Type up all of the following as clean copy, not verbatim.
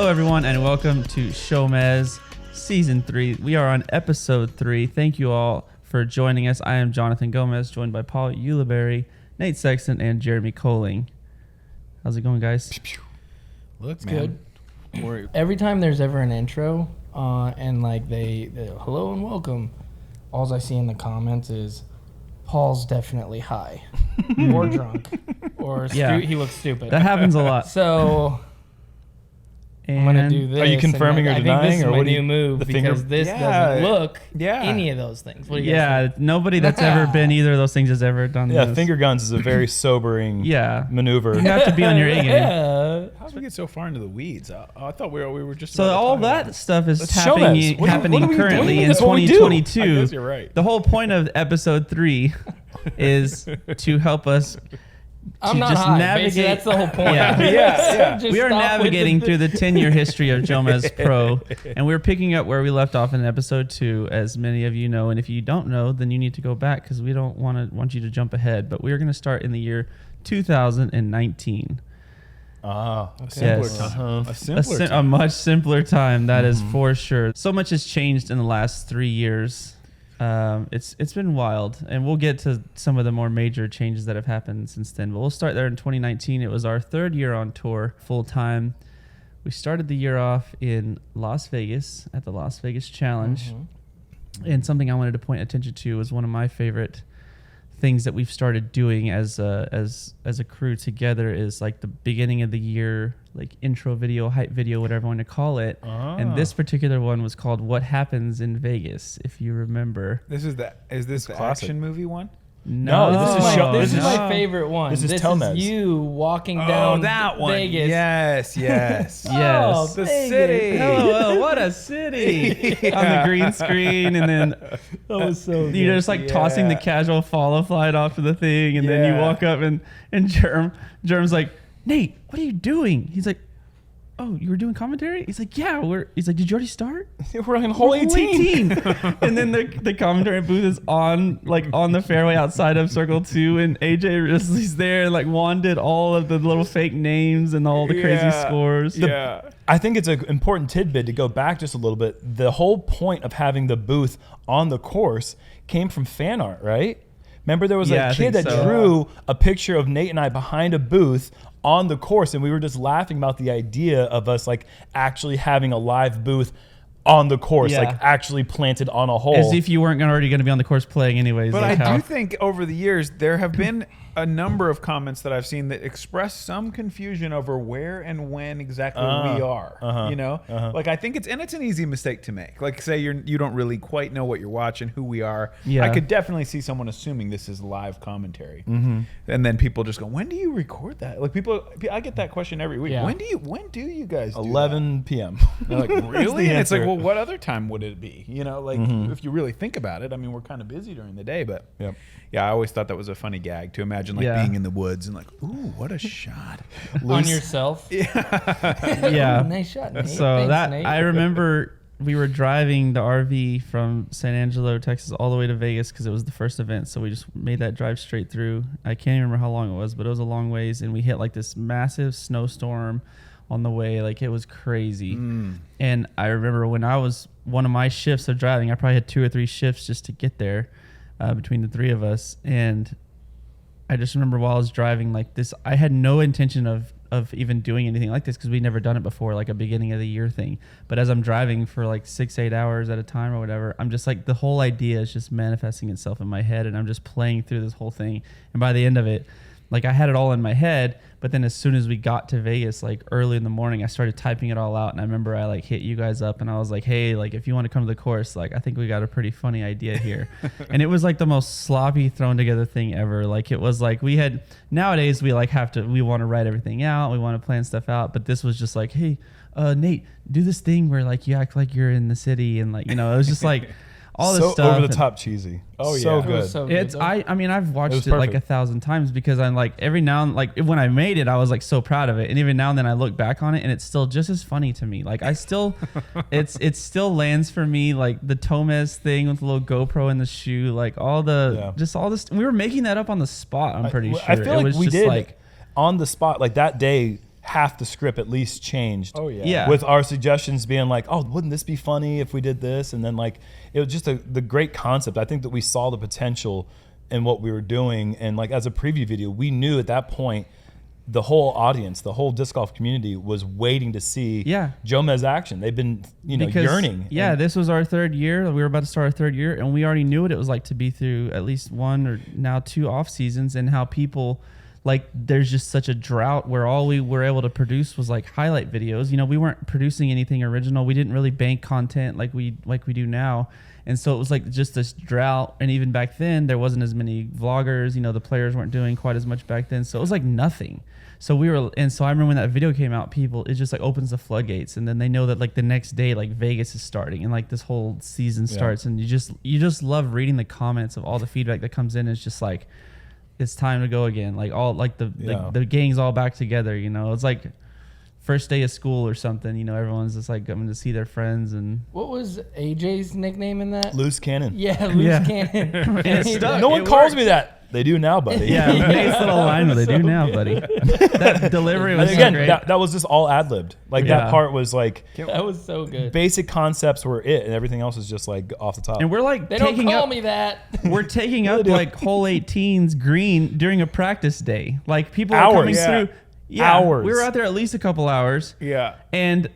Hello, everyone, and welcome to Showmez Season 3. We are on Episode 3. Thank you all for joining us. I am Jonathan Gomez, joined by Paul Ulibarri, Nate Sexton, and Jeremy Koling. How's it going, guys? Looks good. Every time there's ever an intro, and like they hello and welcome, all I see in the comments is Paul's definitely high or drunk or he looks stupid. That happens a lot. So I'm gonna do this. Are you confirming or denying? I think this is or my what new move because this doesn't look any of those things. What do you guys think? Nobody that's ever been either of those things has ever done this. Finger guns is a very sobering maneuver. You have to be on your A game. Yeah. How did we get so far into the weeds? I thought we were just so all that stuff is Let's happening currently in 2022. I guess you're right. The whole point of Episode 3 is to help us I'm not just high. navigate. Basically, that's the whole point. Yeah. We are navigating through the 10-year history of Jomezpro, and we're picking up where we left off in Episode 2, as many of you know. And if you don't know, then you need to go back because we don't want you to jump ahead. But we are going to start in the year 2019. A simpler Yes. time. A much simpler time, that is for sure. So much has changed in the last 3 years. It's been wild, and we'll get to some of the more major changes that have happened since then. But we'll start there in 2019. It was our third year on tour full time. We started the year off in Las Vegas at the Las Vegas Challenge, and something I wanted to point attention to was one of my favorite things that we've started doing as a crew together is like the beginning of the year, like intro video, hype video, whatever you want to call it. And this particular one was called "What Happens in Vegas," if you remember. Is this the action movie one? No, This is my favorite one. This is This Jomez. is you walking down that one. Vegas. Yes. Yes. The Vegas. city. Oh, what a city on the green screen, and then That was so good. you're just like tossing the casual follow flight off to the thing, and then you walk up and Jerm's like, "Nate, what are you doing?" He's like, "Oh, you were doing commentary?" He's like, "Yeah, he's like, "Did you already start?" We're on hole 18. And then the commentary booth is on the fairway outside of Circle 2, and AJ Risley's there, and like Juan did all of the little fake names and all the crazy scores. I think it's an important tidbit to go back just a little bit. The whole point of having the booth on the course came from fan art, right? Remember there was a kid that drew a picture of Nate and I behind a booth on the course, and we were just laughing about the idea of us like actually having a live booth on the course, like actually planted on a hole. As if you weren't already going to be on the course playing anyways. But like I do think over the years there have been a number of comments that I've seen that express some confusion over where and when exactly we are. You know, like I think it's an easy mistake to make. Like say you don't really quite know what you're watching, who we are. Yeah. I could definitely see someone assuming this is live commentary, and then people just go, "When do you record that?" Like I get that question every week. Yeah. When do you guys do 11 p.m. They're like, really? And it's like, answer. well, what other time would it be? You know, like if you really think about it, I mean, we're kind of busy during the day, but yeah, I always thought that was a funny gag to imagine like being in the woods and like, ooh, what a shot. on yourself. Yeah. Nice shot, Nate. So Thanks, Nate. I remember we were driving the RV from San Angelo, Texas, all the way to Vegas because it was the first event. So we just made that drive straight through. I can't even remember how long it was, but it was a long ways, and we hit like this massive snowstorm on the way. Like it was crazy. And I remember when I was one of my shifts of driving, I probably had 2 or 3 shifts just to get there between the 3 of us. And I just remember while I was driving like this, I had no intention of even doing anything like this because we'd never done it before, like a beginning of the year thing. But as I'm driving for like 6-8 hours at a time or whatever, I'm just like, the whole idea is just manifesting itself in my head, and I'm just playing through this whole thing. And by the end of it, like I had it all in my head, but then as soon as we got to Vegas, like early in the morning, I started typing it all out. And I remember I like hit you guys up and I was like, hey, like if you want to come to the course, like I think we got a pretty funny idea here. And it was like the most sloppy thrown together thing ever. Like it was like nowadays we like we want to write everything out. We want to plan stuff out. But this was just like, hey, Nate, do this thing where like you act like you're in the city. And like, you know, it was just like all this stuff. Over the top cheesy. Oh, so yeah. good. So good, It's though. I mean I've watched it perfect. like 1,000 times because I'm like every now and like when I made it I was like so proud of it, and even now and then I look back on it and it's still just as funny to me. Like I still it still lands for me, like the Jomez thing with the little GoPro in the shoe, like all the just all this. We were making that up on the spot. I'm pretty sure. I feel it like was we just did like on the spot, like that day half the script at least changed. Oh yeah. Yeah. With our suggestions being like, oh, wouldn't this be funny if we did this? And then like, it was just the great concept. I think that we saw the potential in what we were doing. And like as a preview video, we knew at that point, the whole audience, the whole disc golf community was waiting to see Jomez action. They've been, yearning. Yeah, this was our 3rd year. We were about to start our 3rd year, and we already knew what it was like to be through at least 1 or now 2 off seasons, and how people, like, there's just such a drought where all we were able to produce was like highlight videos. We weren't producing anything original. We didn't really bank content like we do now. And so it was like just this drought. And even back then, there wasn't as many vloggers. The players weren't doing quite as much back then. So it was like nothing. So I remember when that video came out, it just like opens the floodgates, and then they know that like the next day, like Vegas is starting and like this whole season starts, and you just love reading the comments of all the feedback that comes in. It's just like, it's time to go again. Like all like the gang's all back together. It's like first day of school or something. Everyone's just like coming to see their friends. And what was AJ's nickname in that? Loose cannon. Yeah, loose cannon. No one calls me that. They do now, buddy. Yeah, nice little line. They do now, buddy. That delivery was again, so great. That was just all ad-libbed. Like that part was like, that was so good. Basic concepts were it, and everything else was just like off the top. And we're like, they don't call me that. We're taking up like hole 18's green during a practice day. Like people are coming through. Yeah, hours. We were out there at least a couple hours. Yeah. And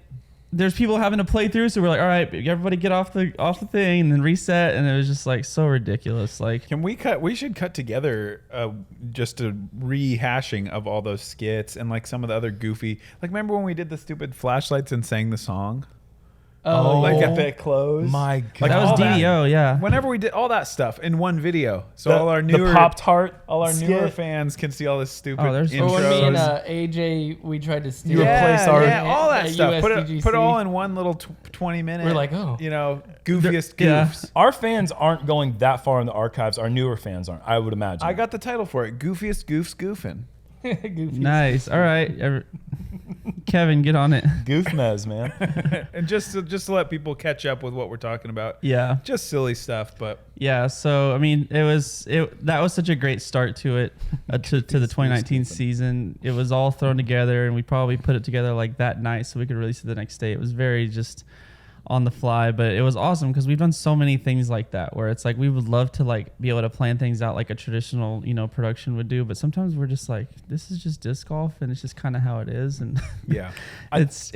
there's people having to play through, so we're like, all right, everybody get off the thing and then reset, and it was just like so ridiculous. Like, can we cut? We should cut together just a rehashing of all those skits and like some of the other goofy. Like, remember when we did the stupid flashlights and sang the song? Oh, like at the close. My God, like that was DDO. Yeah. Whenever we did all that stuff in one video, so all our the newer Pop-Tart, all our newer skit. fans can see all this stupid there's intros. Or when me and AJ, we tried to steal. replace our all that stuff. Put USDGC. it all in one little 20-minute. We're like, oh, goofiest goofs. Our fans aren't going that far in the archives. Our newer fans aren't, I would imagine. I got the title for it: Goofiest Goofs Goofing. goofy. Nice. All right, Kevin, get on it. Goofmez, man. And just to let people catch up with what we're talking about. Yeah. Just silly stuff, but yeah. So I mean, that was such a great start to it, to the 2019 season. It was all thrown together, and we probably put it together like that night so we could release it the next day. It was very just on the fly, but it was awesome because we've done so many things like that where it's like we would love to like be able to plan things out like a traditional production would do, but sometimes we're just like, this is just disc golf and it's just kind of how it is. And yeah, it's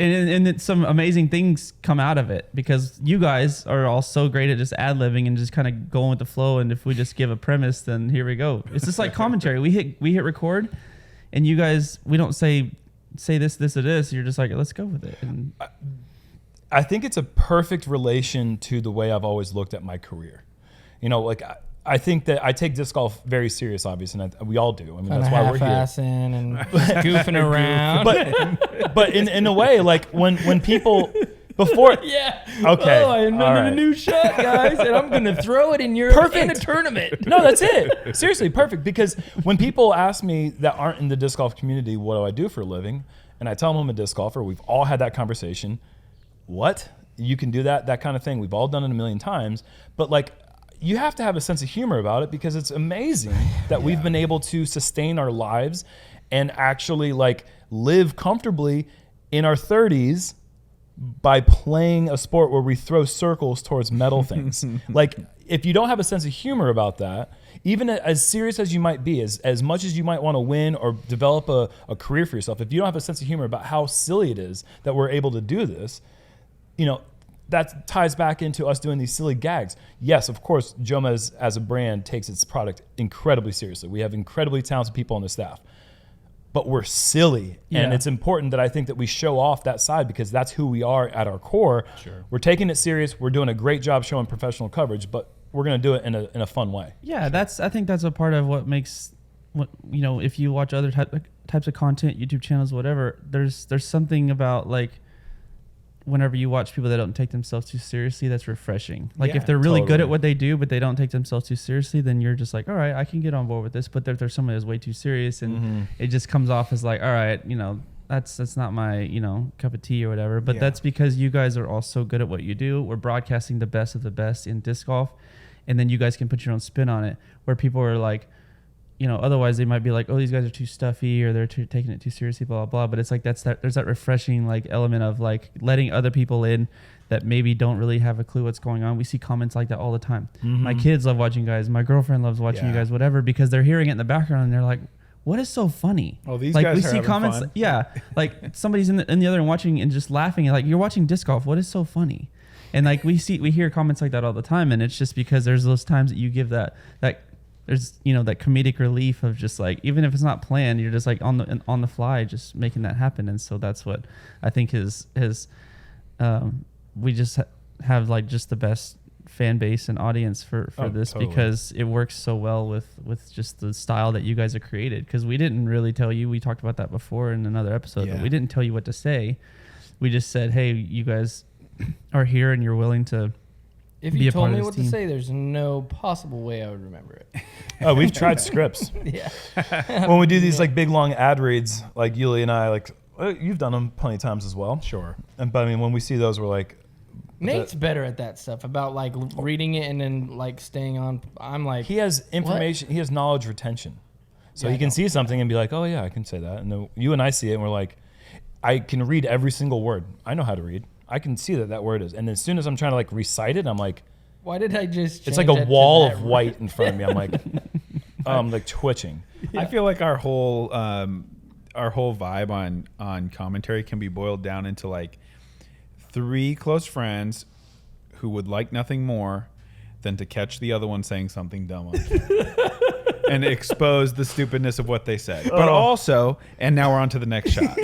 some amazing things come out of it because you guys are all so great at just ad-libbing and just kind of going with the flow, and if we just give a premise, then here we go. It's just like commentary. We hit record, and you guys, we don't say this or this. You're just like, let's go with it. And I think it's a perfect relation to the way I've always looked at my career. Like I think that I take disc golf very serious, obviously, and we all do. I mean, that's why we're here. Half-assing and goofing around. But in a way, like when people before, yeah, okay, I invented a new shot, guys, and I'm gonna throw it in Europe in a tournament. No, that's it. Seriously, perfect. Because when people ask me that aren't in the disc golf community, what do I do for a living? And I tell them I'm a disc golfer. We've all had that conversation. What? You can do that kind of thing. We've all done it a million times. But like, you have to have a sense of humor about it because it's amazing that we've been able to sustain our lives and actually like live comfortably in our 30s by playing a sport where we throw circles towards metal things. Like, if you don't have a sense of humor about that, even as serious as you might be, as much as you might want to win or develop a career for yourself, if you don't have a sense of humor about how silly it is that we're able to do this, that ties back into us doing these silly gags. Yes, of course, Jomez as a brand takes its product incredibly seriously. We have incredibly talented people on the staff, but we're silly. Yeah. And it's important that I think that we show off that side because that's who we are at our core. Sure. We're taking it serious. We're doing a great job showing professional coverage, but we're going to do it in a fun way. Yeah, I think that's a part of what makes, if you watch other types of content, YouTube channels, whatever, there's something about like, whenever you watch people that don't take themselves too seriously, that's refreshing. Like if they're really good at what they do, but they don't take themselves too seriously, then you're just like, all right, I can get on board with this. But if there's someone who's way too serious and it just comes off as like, all right, that's not my, cup of tea or whatever. But that's because you guys are all so good at what you do. We're broadcasting the best of the best in disc golf. And then you guys can put your own spin on it where people are like, otherwise they might be like, oh, these guys are too stuffy or they're taking it too seriously, blah, blah, blah. But it's like there's that refreshing like element of like letting other people in that maybe don't really have a clue what's going on. We see comments like that all the time. Mm-hmm. My kids love watching you guys. My girlfriend loves watching you guys, whatever, because they're hearing it in the background and they're like, what is so funny? Oh, these like, guys we are see having comments, fun. yeah, like somebody's in the other room watching and just laughing. Like, you're watching disc golf. What is so funny? And like we hear comments like that all the time, and it's just because there's those times that you give that there's that comedic relief of just like, even if it's not planned, you're just like on the fly, just making that happen. And so that's what I think is we just have like just the best fan base and audience for this totally. Because it works so well with just the style that you guys have created. Because we didn't really tell you, we talked about that before in another episode, but we didn't tell you what to say. We just said, hey, you guys are here and you're willing to if you told me what to say, there's no possible way I would remember it. Oh, we've tried scripts. Yeah. When we do these like big long ad reads, like Yuli and I, like you've done them plenty of times as well. Sure. But I mean, when we see those, we're like, Nate's better at that stuff about like reading it and then like staying on. I'm like, he has information. What? He has knowledge retention, so he can see something and be like, oh yeah, I can say that. And then you and I see it and we're like, I can read every single word. I know how to read. I can see that word is. And as soon as I'm trying to like recite it, I'm like, why did I just? It's like a wall of white in front of me. I'm like, like twitching. Yeah. I feel like our whole vibe on commentary can be boiled down into like 3 close friends who would like nothing more than to catch the other one saying something dumb on and expose the stupidness of what they said. But also, and now we're on to the next shot.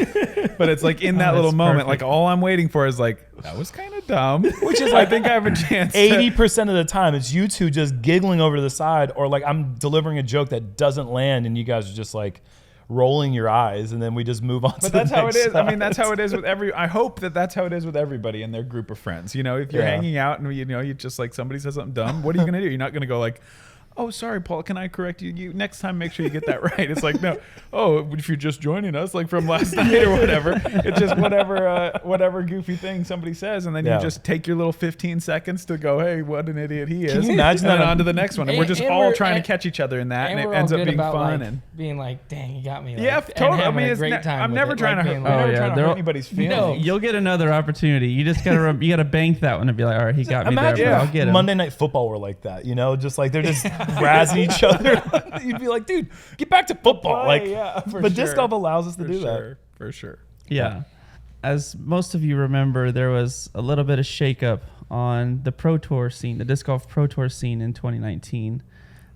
But it's like in that little moment, like all I'm waiting for is like, that was kind of dumb. Which is, I think I have a chance. 80% of the time, it's you two just giggling over to the side, or like I'm delivering a joke that doesn't land and you guys are just like rolling your eyes, and then we just move on. But that's how it is. I mean, that's how it is with I hope that's how it is with everybody in their group of friends. If you're hanging out and you just like somebody says something dumb, what are you gonna do? You're not gonna go like, oh, sorry, Paul, can I correct you? You next time, make sure you get that right. It's like, no, if you're just joining us, like from last night or whatever, it's just whatever goofy thing somebody says, and then you just take your little 15 seconds to go, hey, what an idiot he is. Can you imagine that? On to the next one, and we're just all trying to catch each other in that, and it ends up being fun like, and being like, dang, you got me. Like, yeah, totally. I mean, a great time. I'm never trying to hurt anybody's feelings. No, you'll get another opportunity. You just gotta bank that one and be like, all right, he got me there, but I'll get him. Monday Night Football were like that, just like they're just razzing each other. You'd be like, dude, get back to football. But disc golf allows us to do that. For sure. Yeah. As most of you remember, there was a little bit of shakeup on the Pro Tour scene, the disc golf Pro Tour scene in 2019.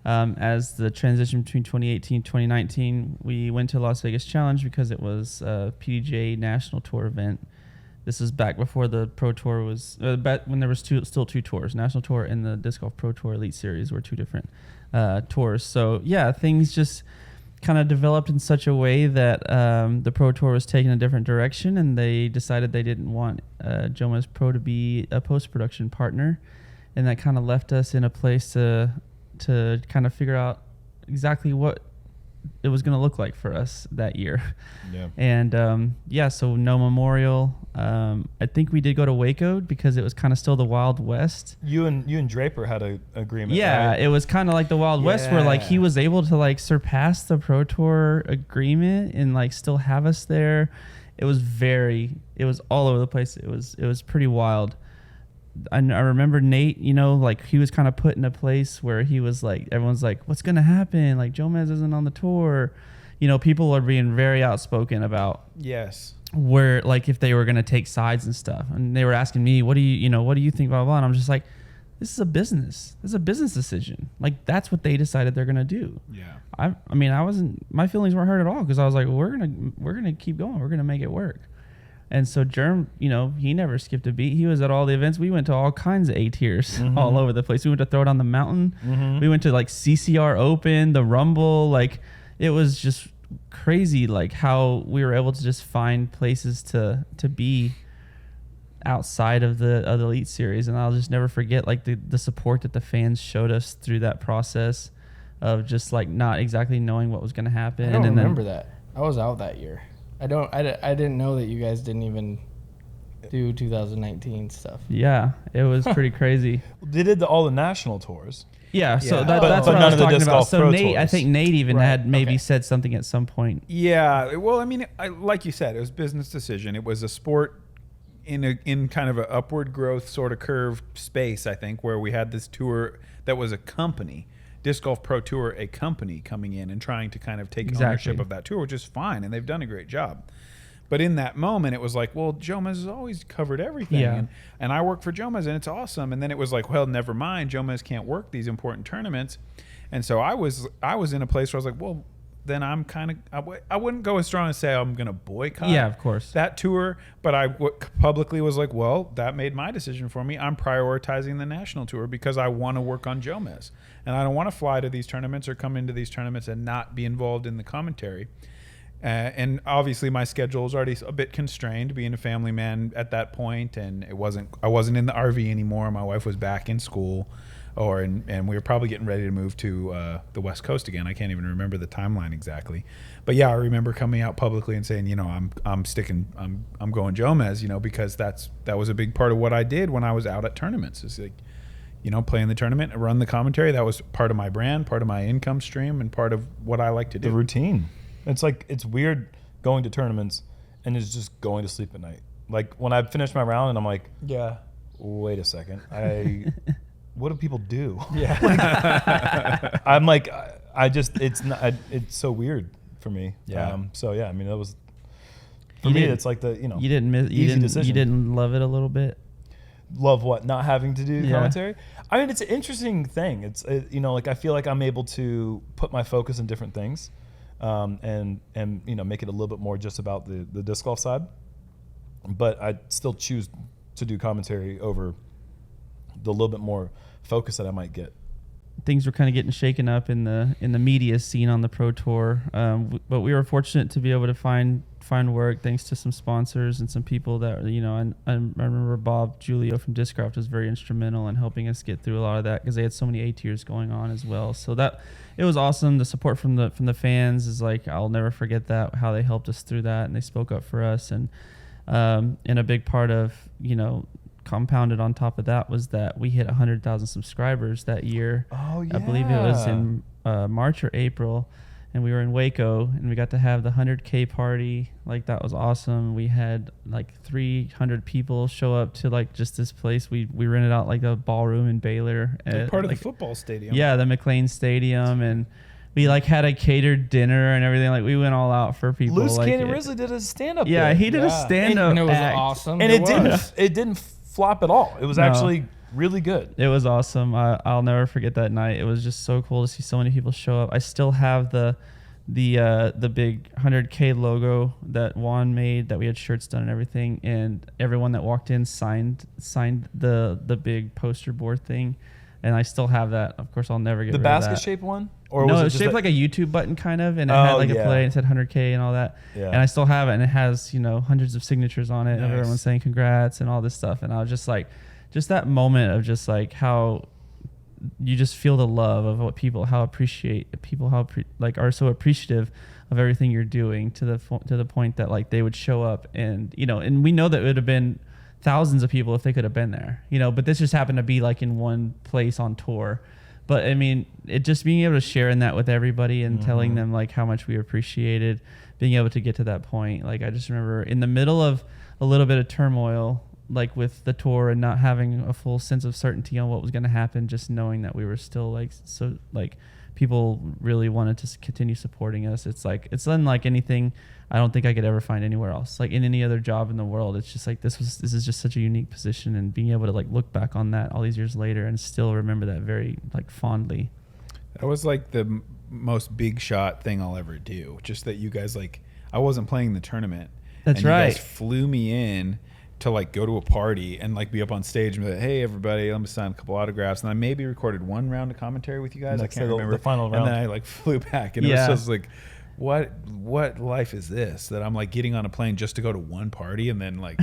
As the transition between 2018 and 2019, we went to Las Vegas Challenge because it was a PDGA National Tour event. This is back before the Pro Tour was, back when there was still 2 tours. National Tour and the Disc Golf Pro Tour Elite Series were 2 different tours. So, yeah, things just kind of developed in such a way that the Pro Tour was taking a different direction, and they decided they didn't want Jomezpro to be a post-production partner. And that kind of left us in a place to kind of figure out exactly what it was going to look like for us that year. Yeah. And so no memorial. I think we did go to Waco because it was kind of still the Wild West. You and Draper had an agreement. Yeah, right? It was kind of like the Wild West where like he was able to like surpass the Pro Tour agreement and like still have us there. It was all over the place. It was pretty wild. I remember Nate, like he was kind of put in a place where he was like, everyone's like, what's going to happen? Like Jomez isn't on the tour. People are being very outspoken about where, like, if they were going to take sides and stuff. And they were asking me, what do you think, blah, blah, blah. And I'm just like, this is a business. This is a business decision. Like, that's what they decided they're going to do. Yeah. My feelings weren't hurt at all because I was like, well, we're going to keep going. We're going to make it work. And so Jerm, he never skipped a beat. He was at all the events. We went to all kinds of A tiers all over the place. We went to Throw It on the Mountain. We went to like CCR Open, the Rumble. Like, it was just crazy, like how we were able to just find places to be outside of the Elite Series. And I'll just never forget like the support that the fans showed us through that process of just like not exactly knowing what was going to happen. I don't remember that. I was out that year. I didn't know that you guys didn't even do 2019 stuff. Yeah, it was pretty crazy. They did all the national tours. Yeah, so Yeah. that's But what I none was of the talking disc about. golf So pro Nate, I tours. think Nate even Right, had maybe okay. said something at some point. Yeah, well, I mean, like you said, it was a business decision. It was a sport in kind of an upward growth sort of curve space, I think, where we had this tour that was a company, Disc Golf Pro Tour, a company coming in and trying to kind of take ownership of that tour, which is fine, and they've done a great job. But in that moment, it was like, well, Jomez has always covered everything, Yeah. and I work for Jomez, and it's awesome. And then it was like, well, never mind, Jomez can't work these important tournaments, and so I was in a place where I was like, well, then I'm kind of I wouldn't go as strong as say I'm going to boycott. Yeah, of course. That tour, but I publicly was like, well, that made my decision for me. I'm prioritizing the national tour because I want to work on Jomez, and I don't want to fly to these tournaments or come into these tournaments and not be involved in the commentary. And obviously, my schedule was already a bit constrained, being a family man at that point, and I wasn't in the RV anymore. My wife was back in school, and we were probably getting ready to move to the West Coast again. I can't even remember the timeline exactly, but yeah, I remember coming out publicly and saying, I'm going Jomez, because that was a big part of what I did when I was out at tournaments. It's like, playing the tournament, run the commentary. That was part of my brand, part of my income stream, and part of what I like to do. The routine. It's weird going to tournaments and it's just going to sleep at night. Like when I finish my round and I'm like, Yeah. wait a second, what do people do? Yeah. I'm like, it's so weird for me. Yeah. So yeah, I mean, that was for me. It's like You didn't love it a little bit. Love what? Not having to do Yeah. commentary. I mean, it's an interesting thing. I feel like I'm able to put my focus in different things, and make it a little bit more just about the disc golf side. But I still choose to do commentary over the little bit more focus that I might get. Things were kind of getting shaken up in the media scene on the pro tour, but we were fortunate to be able to find work thanks to some sponsors and some people that I remember Bob Giulio from Discraft was very instrumental in helping us get through a lot of that because they had so many A tiers going on as well. So that it was awesome. The support from the fans is like, I'll never forget that, how they helped us through that and they spoke up for us. And a big part of compounded on top of that was that we hit 100,000 subscribers that year. Oh yeah. I believe it was in March or April, and we were in Waco, and we got to have the 100K party. Like that was awesome. We had like 300 people show up to like just this place. We rented out like a ballroom in Baylor, Like part of the football stadium. Yeah, the McLean Stadium, and we like had a catered dinner and everything. Like we went all out for people. Loose like Cannon Risley did a stand up. Yeah, he did a stand up, And it was act. awesome. and it didn't flop at all. It was actually really good. It was awesome. I'll never forget that night. It was just so cool to see so many people show up. I still have the big 100K logo that Juan made, that we had shirts done and everything, and everyone that walked in signed the big poster board thing, and I still have that. Of course, I'll never get The rid of that. basket shaped one, or No, was it it was just shaped like a YouTube button kind of, and it Oh, had like a yeah. play and it said 100K and all that. Yeah. And I still have it, and it has hundreds of signatures on it, and Nice. everyone saying congrats and all this stuff. And I was just like, just that moment of just like how you just feel the love of what people are so appreciative of everything you're doing to the point that like they would show up and and we know that it would have been thousands of people if they could have been there, but this just happened to be like in one place on tour. But I mean, it just being able to share in that with everybody and telling them like how much we appreciated being able to get to that point. Like I just remember in the middle of a little bit of turmoil, like with the tour and not having a full sense of certainty on what was going to happen, just knowing that we were still like, so like people really wanted to continue supporting us. It's unlike anything I don't think I could ever find anywhere else. Like in any other job in the world, it's just like this is just such a unique position, and being able to like look back on that all these years later and still remember that very like fondly. That was like the most big shot thing I'll ever do. Just that you guys I wasn't playing the tournament. That's and right. You guys flew me in to like go to a party and like be up on stage and be like, hey everybody, let me sign a couple autographs. And I maybe recorded one round of commentary with you guys. I can't remember the final And round. then I like flew back, and it was just like what life is this that I'm like getting on a plane just to go to one party and then like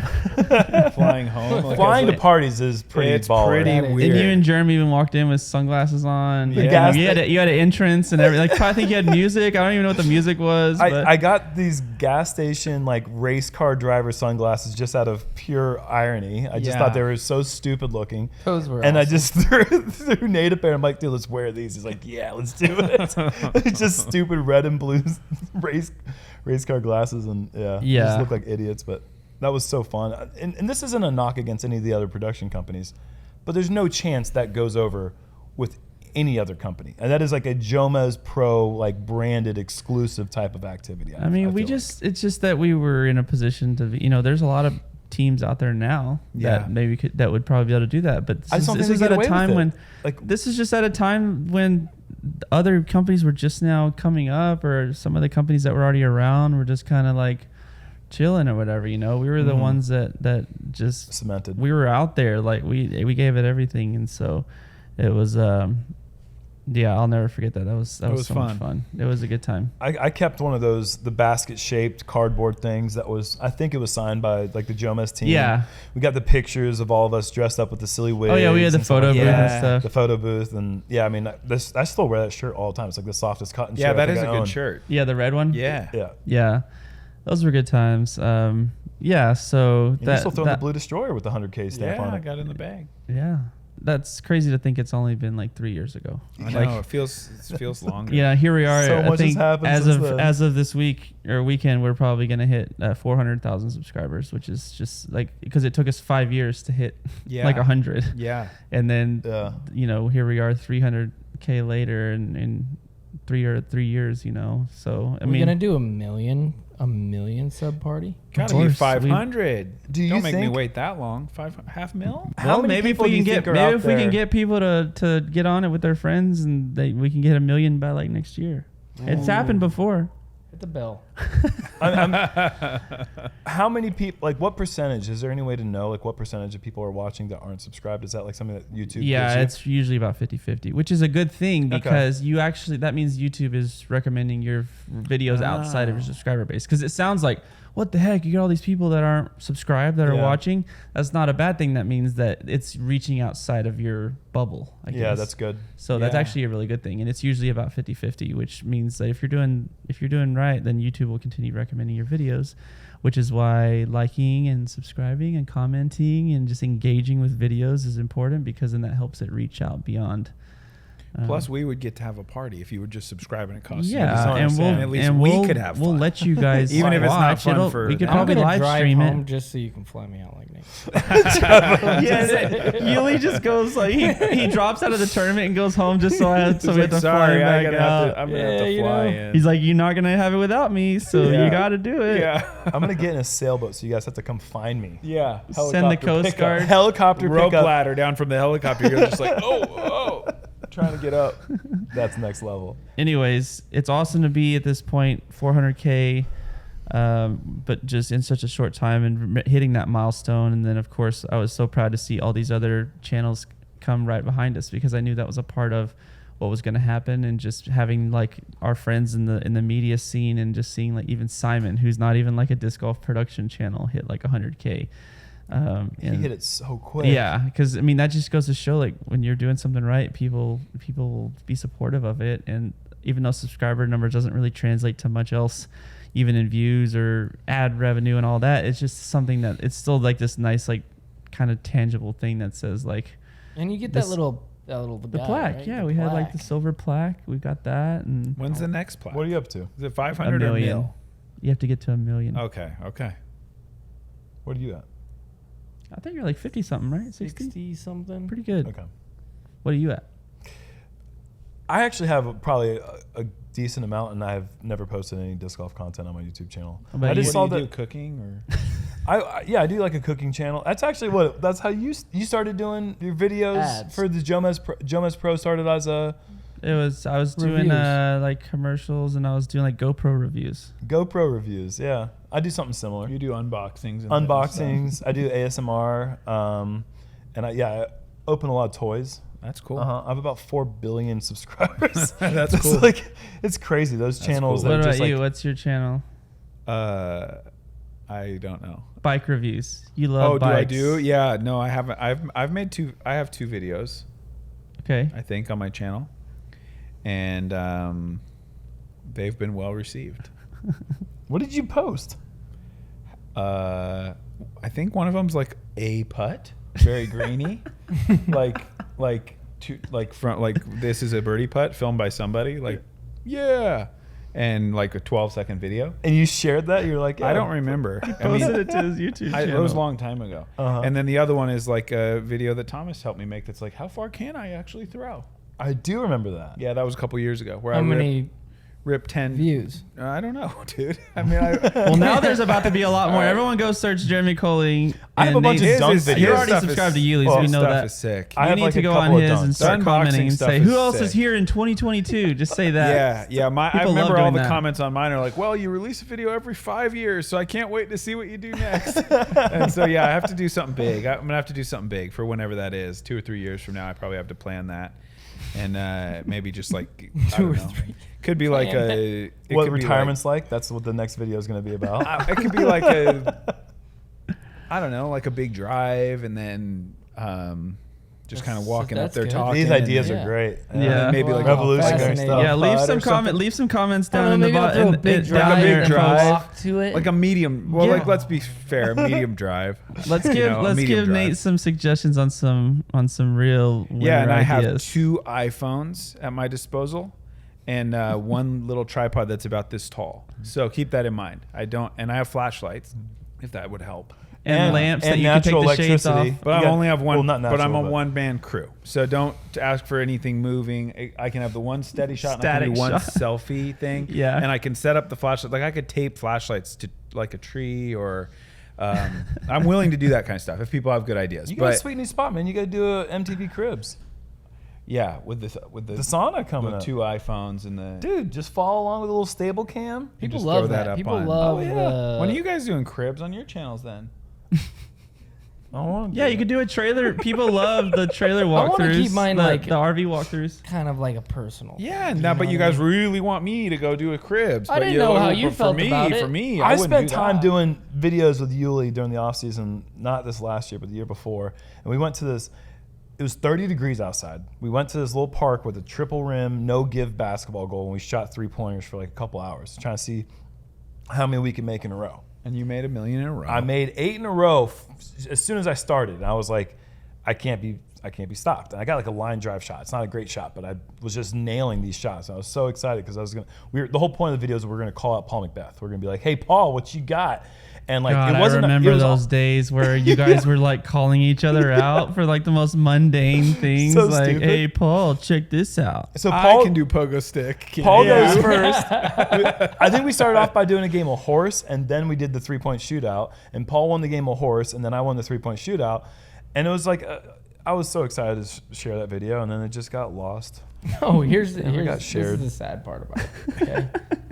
flying home? Like, flying to parties is pretty baller. Pretty weird. And you and Jerm even walked in with sunglasses on. Yeah. You had an entrance and everything. Like, I think you had music. I don't even know what the music was. I got these gas station like race car driver sunglasses just out of pure irony. I just thought they were so stupid looking. Those were and awesome. I just threw Nate a pair. I'm like, dude, let's wear these. He's like, yeah, let's do it. It's just stupid red and blue race car glasses, and just look like idiots. But that was so fun. And this isn't a knock against any of the other production companies, but there's no chance that goes over with any other company, and that is like a Jomezpro like branded exclusive type of activity. I mean, it's just that we were in a position to, there's a lot of teams out there now that maybe that would probably be able to do that, but this is at a time when this is just at a time when other companies were just now coming up, or some of the companies that were already around were just kind of like chilling or whatever. We were the ones that just cemented. We were out there, like we gave it everything, and so it was I'll never forget that. That was so much fun. It was a good time. I kept one of those, the basket shaped cardboard things that was, I think it was signed by like the Jomez team. Yeah. We got the pictures of all of us dressed up with the silly wigs. Oh yeah, we had the photo booth and stuff. The photo booth, and I mean, I still wear that shirt all the time. It's like the softest cotton shirt. Yeah, that is a good shirt. Yeah, the red one. Yeah. Those were good times. So and you still throw the Blue Destroyer with the 100K stamp on it. I got it in the bag. Yeah. That's crazy to think it's only been like 3 years ago. I know, it feels longer. Yeah, here we are. So much I think has happened as of this week or weekend, we're probably going to hit 400,000 subscribers, which is just like, because it took us 5 years to hit like 100. Yeah. And then here we are 300K later in 3 years. So I mean, we're gonna do a million sub party. Gotta be 500. Don't make me wait that long. 500,000. How many maybe if people we can get get people to get on it with their friends, and we can get 1 million by like next year. It's happened before. Hit the bell. How many people, like what percentage, is there any way to know like what percentage of people are watching that aren't subscribed? Is that like something that YouTube gives you? It's usually about 50-50, which is a good thing, because that means YouTube is recommending your videos outside of your subscriber base. Because it sounds like, what the heck, you get all these people that aren't subscribed that are watching. That's not a bad thing. That means that it's reaching outside of your bubble, I guess. Yeah, that's good. So that's actually a really good thing. And it's usually about 50-50, which means that if you're doing right, then YouTube will continue recommending your videos, which is why liking and subscribing and commenting and just engaging with videos is important, because then that helps it reach out beyond. Plus, we would get to have a party if you would just subscribe and it costs you. And we could have fun. We'll let you guys even if it's not fun for. We could probably live stream it just so you can fly me out like Nate. Yuli just goes like he drops out of the tournament and goes home just so we have to fly back out. I'm gonna have to fly in. He's like, you're not gonna have it without me, so you got to do it. Yeah, I'm gonna get in a sailboat, so you guys have to come find me. Yeah, send the Coast Guard helicopter rope ladder down from the helicopter. You're just like, trying to get up. That's next level. Anyways, it's awesome to be at this point, 400K, but just in such a short time and hitting that milestone. And then, of course, I was so proud to see all these other channels come right behind us, because I knew that was a part of what was going to happen. And just having like our friends in the media scene, and just seeing like even Simon, who's not even like a disc golf production channel, hit like 100K. He hit it so quick. Yeah, because I mean, that just goes to show, like, when you're doing something right, people will be supportive of it. And even though subscriber numbers doesn't really translate to much else, even in views or ad revenue and all that, it's just something that it's still like this nice, like, kind of tangible thing that says like. And you get the plaque. Right? Yeah, we had like the silver plaque. We got that. And when's the next plaque? What are you up to? Is it 500 or mil? You have to get to 1 million. Okay. What are you at? I think you're like 50 something, right? 60 something. Pretty good. Okay. What are you at? I actually have probably a decent amount, and I have never posted any disc golf content on my YouTube channel. I just saw do cooking or. I do like a cooking channel. That's actually that's how you started doing your videos. Ads. For the Jomezpro started as a. I was doing like commercials, and I was doing like GoPro reviews. Yeah. I do something similar. You do unboxings. I do ASMR, and I open a lot of toys. That's cool. I have about 4 billion subscribers. That's cool. It's crazy. Those channels. Cool. What about just you? What's your channel? I don't know. Bike reviews. You love bikes. Do I do? Yeah. No, I haven't. I've made 2. I have 2 videos. Okay. I think on my channel, and they've been well received. What did you post? I think one of them's like a putt, very grainy, like this is a birdie putt filmed by somebody, yeah, and like a 12-second video. And you shared that? You're like, I don't remember. Posted it to his YouTube channel. It was a long time ago. And then the other one is like a video that Thomas helped me make. That's like, how far can I actually throw? I do remember that. Yeah, that was a couple years ago. Where How I many ripped 10 views? I don't know, dude. I mean, well, now there's about to be a lot more. Everyone go search Jeremy Koling. I have a bunch of dunk videos. You're already subscribed to Uli's. We know that. Is sick. You need to go on his and start commenting and say, who else is here in 2022? Just say that. Yeah. I remember all the comments on mine are like, well, you release a video every 5 years, so I can't wait to see what you do next. And so, yeah, I have to do something big. I'm going to have to do something big for whenever that is. 2 or 3 years from now, I probably have to plan that. And maybe just like, I don't know. Could be like what retirement's like. That's what the next video is going to be about. It could be like I don't know, like a big drive, and then just kind of walking up there talking. These ideas are great. Yeah, maybe like revolutionary stuff. Yeah, leave some comments down in the bottom. Like a big drive, walk to it. Like a medium. Well, like let's be fair, medium drive. Let's give Nate some suggestions on some real winner and I ideas. have 2 iPhones at my disposal, and one little tripod that's about this tall. So keep that in mind. I have flashlights, if that would help. And lamps that you can take the shades off. But I only have one. Well, but I'm a one-man crew, so don't ask for anything moving. I can have the one steady shot, and I can do one selfie thing. Yeah, and I can set up the flashlight. Like I could tape flashlights to like a tree, or I'm willing to do that kind of stuff if people have good ideas. You got a sweet new spot, man. You got to do a MTV Cribs. Yeah, with the sauna coming with up. 2 iPhones and the dude. Just follow along with a little stable cam. People love that. People love. When are you guys doing cribs on your channels then? Yeah, you could do a trailer. People love the trailer walkthroughs. I want to keep mine like the RV walkthroughs. Kind of like a personal. Yeah, but you guys really want me to go do a cribs. I didn't know how you felt about it. For me, I spent time doing videos with Uli during the off season, not this last year, but the year before. And we went to this. It was 30 degrees outside. We went to this little park with a triple rim, no give basketball goal, and we shot 3-pointers for like a couple hours, trying to see how many we could make in a row. And you made $1 million in a row. I made 8 in a row as soon as I started. And I was like, I can't be stopped. And I got like a line drive shot. It's not a great shot, but I was just nailing these shots. I was so excited because the whole point of the video is we're gonna call out Paul Macbeth. We're gonna be like, hey Paul, what you got? And like, God, I remember those days where you guys were like calling each other out for like the most mundane things. So like, stupid. Hey Paul, check this out. So Paul, I can do pogo stick. Paul goes first. I think we started off by doing a game of horse, and then we did the 3-point shootout. And Paul won the game of horse, and then I won the 3-point shootout. And it was like, I was so excited to share that video, and then it just got lost. Oh, here's this shared. Is the sad part about it. Okay?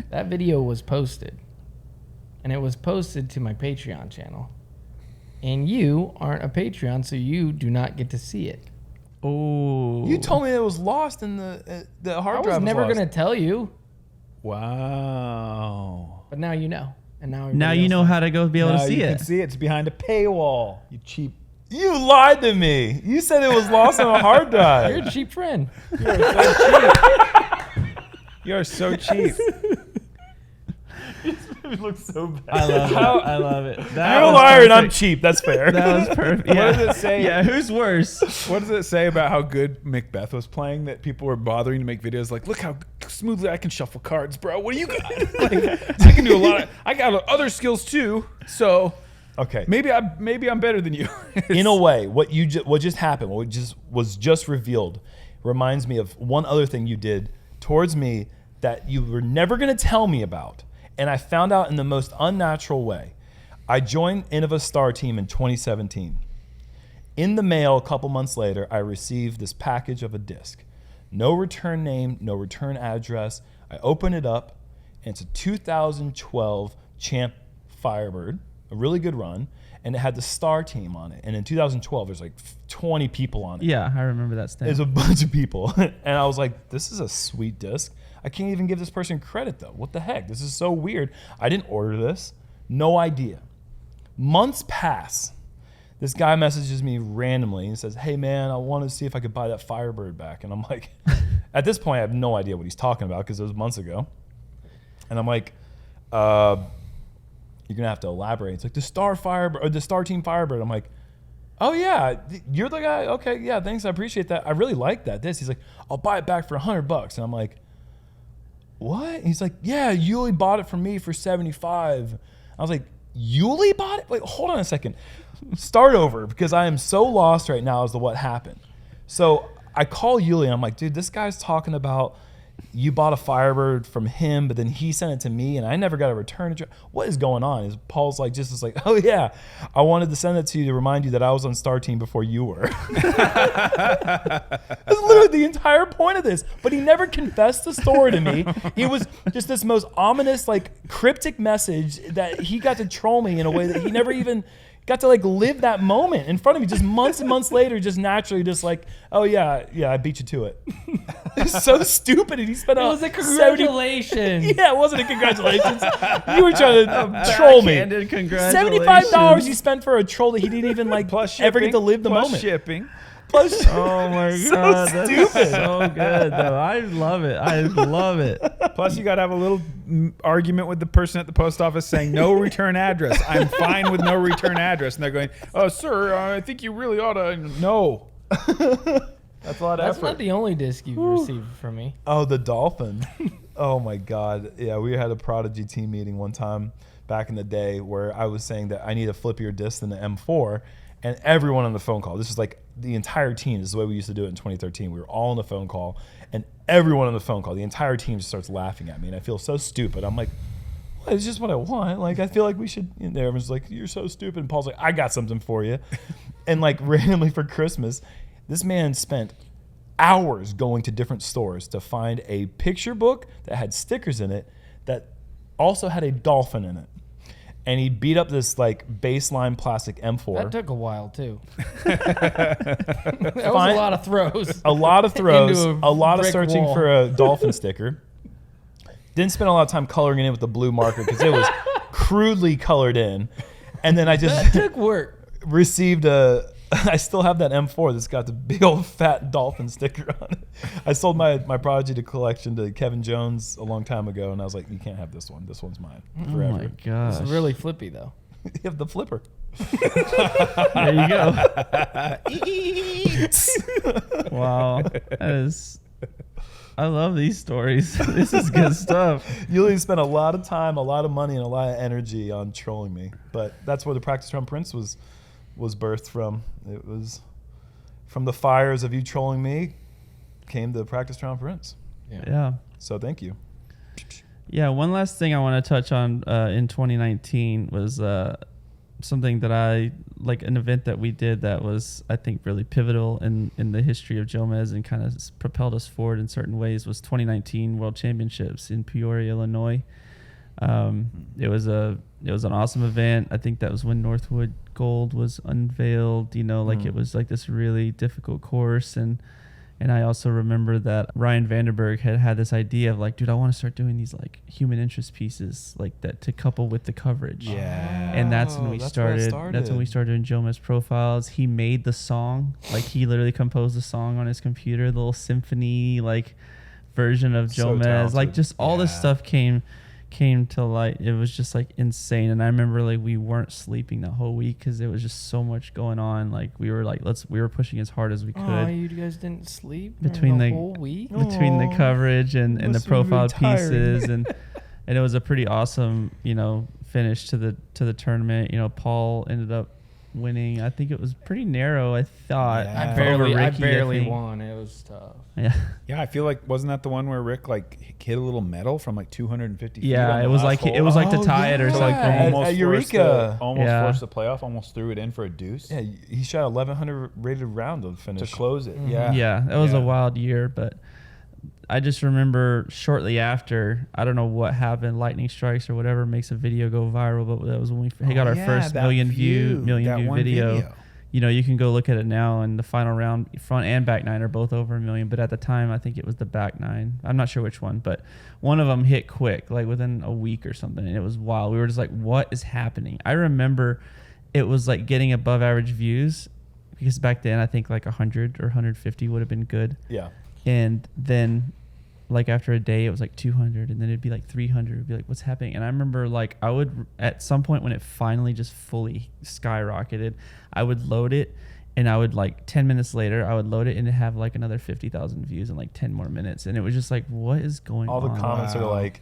That video was posted. And it was posted to my Patreon channel. And you aren't a Patreon, so you do not get to see it. Oh. You told me it was lost in the hard drive. I was never going to tell you. Wow. But now you know. And now you know how to go be able to see it. You can see it. It's behind a paywall. You cheap. You lied to me. You said it was lost on a hard drive. You're a cheap friend. You are so cheap. It looks so bad. I love it. You're a liar and I'm cheap. That's fair. That was perfect. Yeah. What does it say? Yeah, who's worse? What does it say about how good Macbeth was playing that people were bothering to make videos like, look how smoothly I can shuffle cards, bro. What do you got? Like, I can do a lot. I got other skills too. So okay, maybe I'm better than you. In a way, what just happened, what was just revealed, reminds me of one other thing you did towards me that you were never going to tell me about. And I found out in the most unnatural way. I joined Innova's Star Team in 2017. In the mail, a couple months later, I received this package of a disc. No return name, no return address. I open it up, and it's a 2012 Champ Firebird, a really good run. and it had the Star Team on it. And in 2012, there's like 20 people on it. Yeah, I remember that stamp. There's a bunch of people. And I was like, this is a sweet disc. I can't even give this person credit, though. What the heck? This is so weird. I didn't order this. No idea. Months pass. This guy messages me randomly and says, hey, man, I want to see if I could buy that Firebird back. And I'm like, at this point, I have no idea what he's talking about because it was months ago. And I'm like, you're going to have to elaborate. It's like the Star Firebird or the Star Team Firebird. I'm like, oh, yeah, you're the guy. Okay, yeah, thanks. I appreciate that. I really like that. He's like, I'll buy it back for $100. And I'm like, what? And he's like, yeah, Uli bought it from me for $75. I was like, Uli bought it? Wait, hold on a second. Start over because I am so lost right now as to what happened. So I call Uli and I'm like, dude, this guy's talking about you bought a Firebird from him, but then he sent it to me and I never got a return address. What is going on? Is Paul's like, just like, oh yeah, I wanted to send it to you to remind you that I was on Star Team before you were. That's literally the entire point of this. But he never confessed the story to me. It was just this most ominous, like cryptic message that he got to troll me in a way that he never even got to like live that moment in front of me just months and months later, just naturally just like, oh yeah, I beat you to it. It's so stupid. And he spent it was a congratulations. Yeah, it wasn't a congratulations. You were trying to troll me. $75 he spent for a troll that he didn't even like plus ever get to live the plus moment. Shipping. Plus oh my God, that's stupid. so good though. I love it. I love it. Plus, you got to have a little argument with the person at the post office saying no return address. I'm fine with no return address. And they're going, oh, sir, I think you really ought to. No. That's a lot of That's effort. not the only disc you've received from me. Oh, the Dolphin. Oh, my God. Yeah, we had a Prodigy team meeting one time back in the day where I was saying that I need a flippier disc than the M4. And everyone on the phone call, this is like the entire team, this is the way we used to do it in 2013. We were all on the phone call, and everyone on the phone call, the entire team just starts laughing at me, and I feel so stupid. I'm like, well, it's just what I want. Like, I feel like we should, and everyone's like, you're so stupid. And Paul's like, I got something for you. And like randomly for Christmas, this man spent hours going to different stores to find a picture book that had stickers in it that also had a dolphin in it. And he beat up this like baseline plastic M4. That took a while too. That was a lot of throws. A lot of throws. A lot of brick searching wall. for a dolphin sticker. Didn't spend a lot of time coloring it in with the blue marker because it was crudely colored in. And then I just That took work. received a. I still have that M4 that's got the big old fat dolphin sticker on it. I sold my Prodigy collection to Kevin Jones a long time ago, and I was like, you can't have this one. This one's mine forever. Oh my gosh. It's really flippy though. You have the flipper. There you go. Wow. That is. I love these stories. This is good stuff. Uli spent a lot of time, a lot of money, and a lot of energy on trolling me. But that's where the Practice Round Prince was birthed from. It was from the fires of you trolling me came the Practice Round Prince. Yeah. So thank you. Yeah, one last thing I want to touch on in 2019 was something that like an event that we did that was, I think, really pivotal in the history of Jomez and kind of propelled us forward in certain ways was 2019 World Championships in Peoria, Illinois. It was an awesome event. I think that was when Northwood Gold was unveiled, it was like this really difficult course. And I also remember that Ryan Vanderberg had this idea of like, dude, I want to start doing these like human interest pieces like that to couple with the coverage. Yeah. And that's when we started. That's when we started doing Jomez profiles. He made the song. Like he literally composed the song on his computer, the little symphony like version of So Jomez. talented. Like just all this stuff came to light. It was just like insane. And I remember like we weren't sleeping that whole week because there was just so much going on. Like we were like we were pushing as hard as we could. Oh, you guys didn't sleep Between the the- whole week? Between the coverage and the must be profile tiring. pieces and it was a pretty awesome finish to the tournament. Paul ended up winning. I think it was pretty narrow, I thought. Yeah. I over barely Ricky, I think. won. It was tough. Yeah. Yeah, I feel like wasn't that the one where Rick like hit a little medal from like 250 feet? Yeah, on the it was last like hole? it was like to Oh, tie it or yeah. something. At Almost Eureka. Yeah. forced the playoff. Almost threw it in for a deuce. Yeah, he shot 1,100 rated round to finish. To close it. Mhm. Yeah. Yeah, that was Yeah. a wild year, but I just remember shortly after, I don't know what happened, lightning strikes or whatever makes a video go viral, but that was when we got our first million view video. You know, you can go look at it now, and the final round, front and back 9 are both over 1 million. But at the time, I think it was the back 9. I'm not sure which one, but one of them hit quick, like within a week or something, and it was wild. We were just like, what is happening? I remember it was like getting above average views, because back then I think like 100 or 150 would have been good. Yeah. And then like after a day, it was like 200, and then it'd be like 300. It'd be like, what's happening? And I remember like I would, at some point when it finally just fully skyrocketed, I would load it, and I would like 10 minutes later, I would load it and it'd have like another 50,000 views in like 10 more minutes. And it was just like, what is going on? All the comments are like,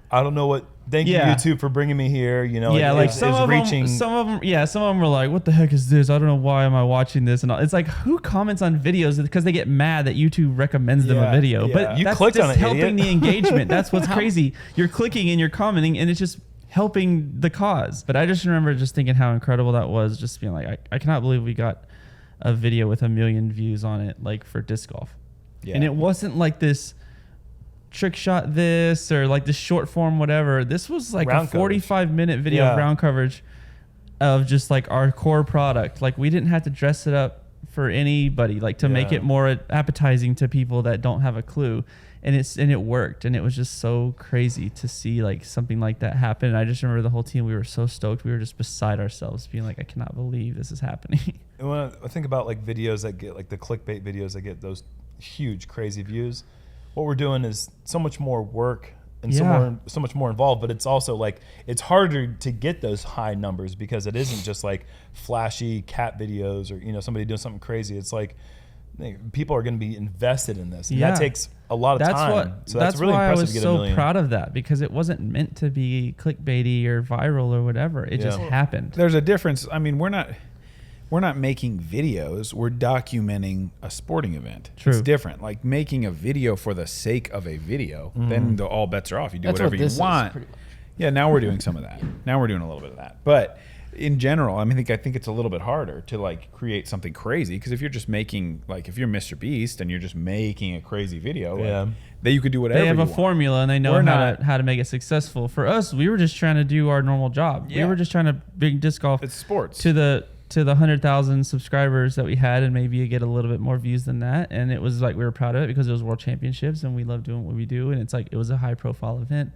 I don't know what. Thank you, YouTube, for bringing me here. You know, like some of them were like, "What the heck is this? I don't know why am I watching this." And all. It's like, who comments on videos because they get mad that YouTube recommends them a video? But you that's clicked just on it, helping idiot. the engagement. That's what's crazy. You're clicking and you're commenting, and it's just helping the cause. But I just remember just thinking how incredible that was. Just being like, I cannot believe we got a video with 1 million views on it, like for disc golf. Yeah. And it wasn't like this trick shot this or like the short form whatever. This was like round a 45-minute video of round coverage of just like our core product. Like we didn't have to dress it up for anybody, like to make it more appetizing to people that don't have a clue. And it worked, and it was just so crazy to see like something like that happen. And I just remember the whole team, we were so stoked. We were just beside ourselves, being like, I cannot believe this is happening. And when I think about like videos that get like the clickbait videos that get those huge crazy views, what we're doing is so much more work and so much more involved, but it's also like it's harder to get those high numbers because it isn't just like flashy cat videos or, you know, somebody doing something crazy. It's like people are going to be invested in this, and that takes a lot of time. So that's really why impressive. I was so proud of that, because it wasn't meant to be clickbaity or viral or whatever. It just happened. There's a difference. I mean, we're not making videos. We're documenting a sporting event. True. It's different. Like making a video for the sake of a video, then all bets are off. You do whatever you want. Yeah, now we're doing some of that. Now we're doing a little bit of that. But in general, I think it's a little bit harder to like create something crazy, because if you're just making, like, if you're Mr. Beast and you're just making a crazy video, like, that you could do whatever. They have you a want. formula, and they know how to make it successful. For us, we were just trying to do our normal job. We were just trying to bring disc golf. It's sports to the 100,000 subscribers that we had, and maybe you get a little bit more views than that. And it was like, we were proud of it because it was World Championships, and we love doing what we do. And it's like, it was a high profile event,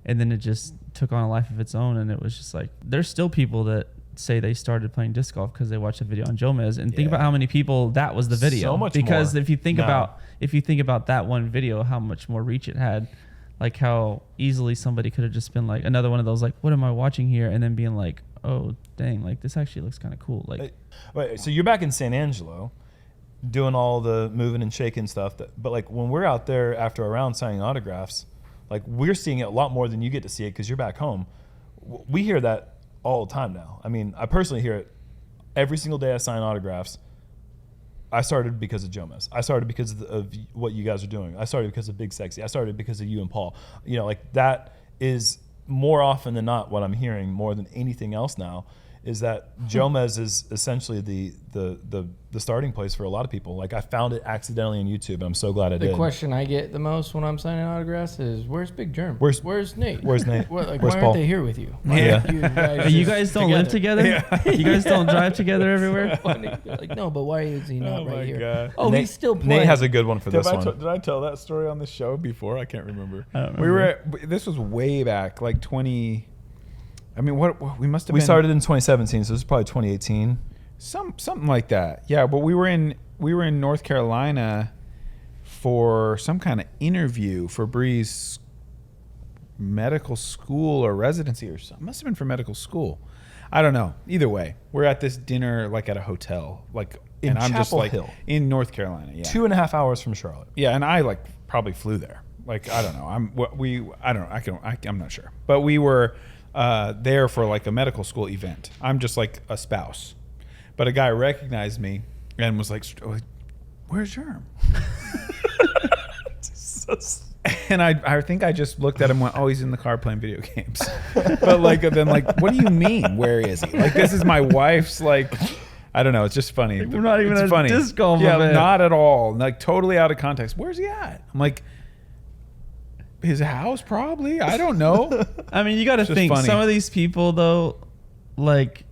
and then it just took on a life of its own. And it was just like, there's still people that say they started playing disc golf because they watched a video on Jomez, and think about how many people that was the video. So much because more. if you think about that one video, how much more reach it had, like how easily somebody could have just been like another one of those, like, what am I watching here? And then being like, oh dang, like this actually looks kind of cool. Like, wait, so you're back in San Angelo doing all the moving and shaking stuff, but like when we're out there after a round signing autographs, like we're seeing it a lot more than you get to see it because you're back home. We hear that all the time now. I mean, I personally hear it every single day I sign autographs. I started because of Jomez. I started because of what you guys are doing. I started because of Big Sexy. I started because of you and Paul. You know, like that is more often than not what I'm hearing more than anything else now, is that Jomez is essentially the starting place for a lot of people. Like I found it accidentally on YouTube, and I'm so glad I did. The question I get the most when I'm signing autographs is, "Where's Big Jerm? Where's Nate? Where's Nate? Why Where's aren't Paul? they here with you? You guys don't live together? You guys don't drive together everywhere? They're like, no, but why is he not right here? God. Oh, Nate, he's still playing. Nate has a good one for this one. Did I tell that story on the show before? I can't remember. I don't remember. This was way back, like 20. I mean, what we must have. We been, started in 2017, so this is probably 2018. Something like that. Yeah, but we were in North Carolina for some kind of interview for Bree's medical school or residency or something. Must have been for medical school. I don't know. Either way, we're at this dinner like at a hotel, like in I'm just Chapel like Hill. In North Carolina. Yeah, 2.5 hours from Charlotte. Yeah, and I like probably flew there. Like I don't know. I'm not sure. But we were there for like a medical school event. I'm just like a spouse. But a guy recognized me and was like, "Where's Jerm?" And I think I just looked at him and went, "Oh, he's in the car playing video games." But like then like, what do you mean? Where is he? Like this is my wife's like. I don't know. It's just funny. We're not even it's at funny. disc golf Yeah, event. not at all. Like totally out of context. Where's he at? I'm like, his house, probably. I don't know. I mean, you got to think some of these people though, like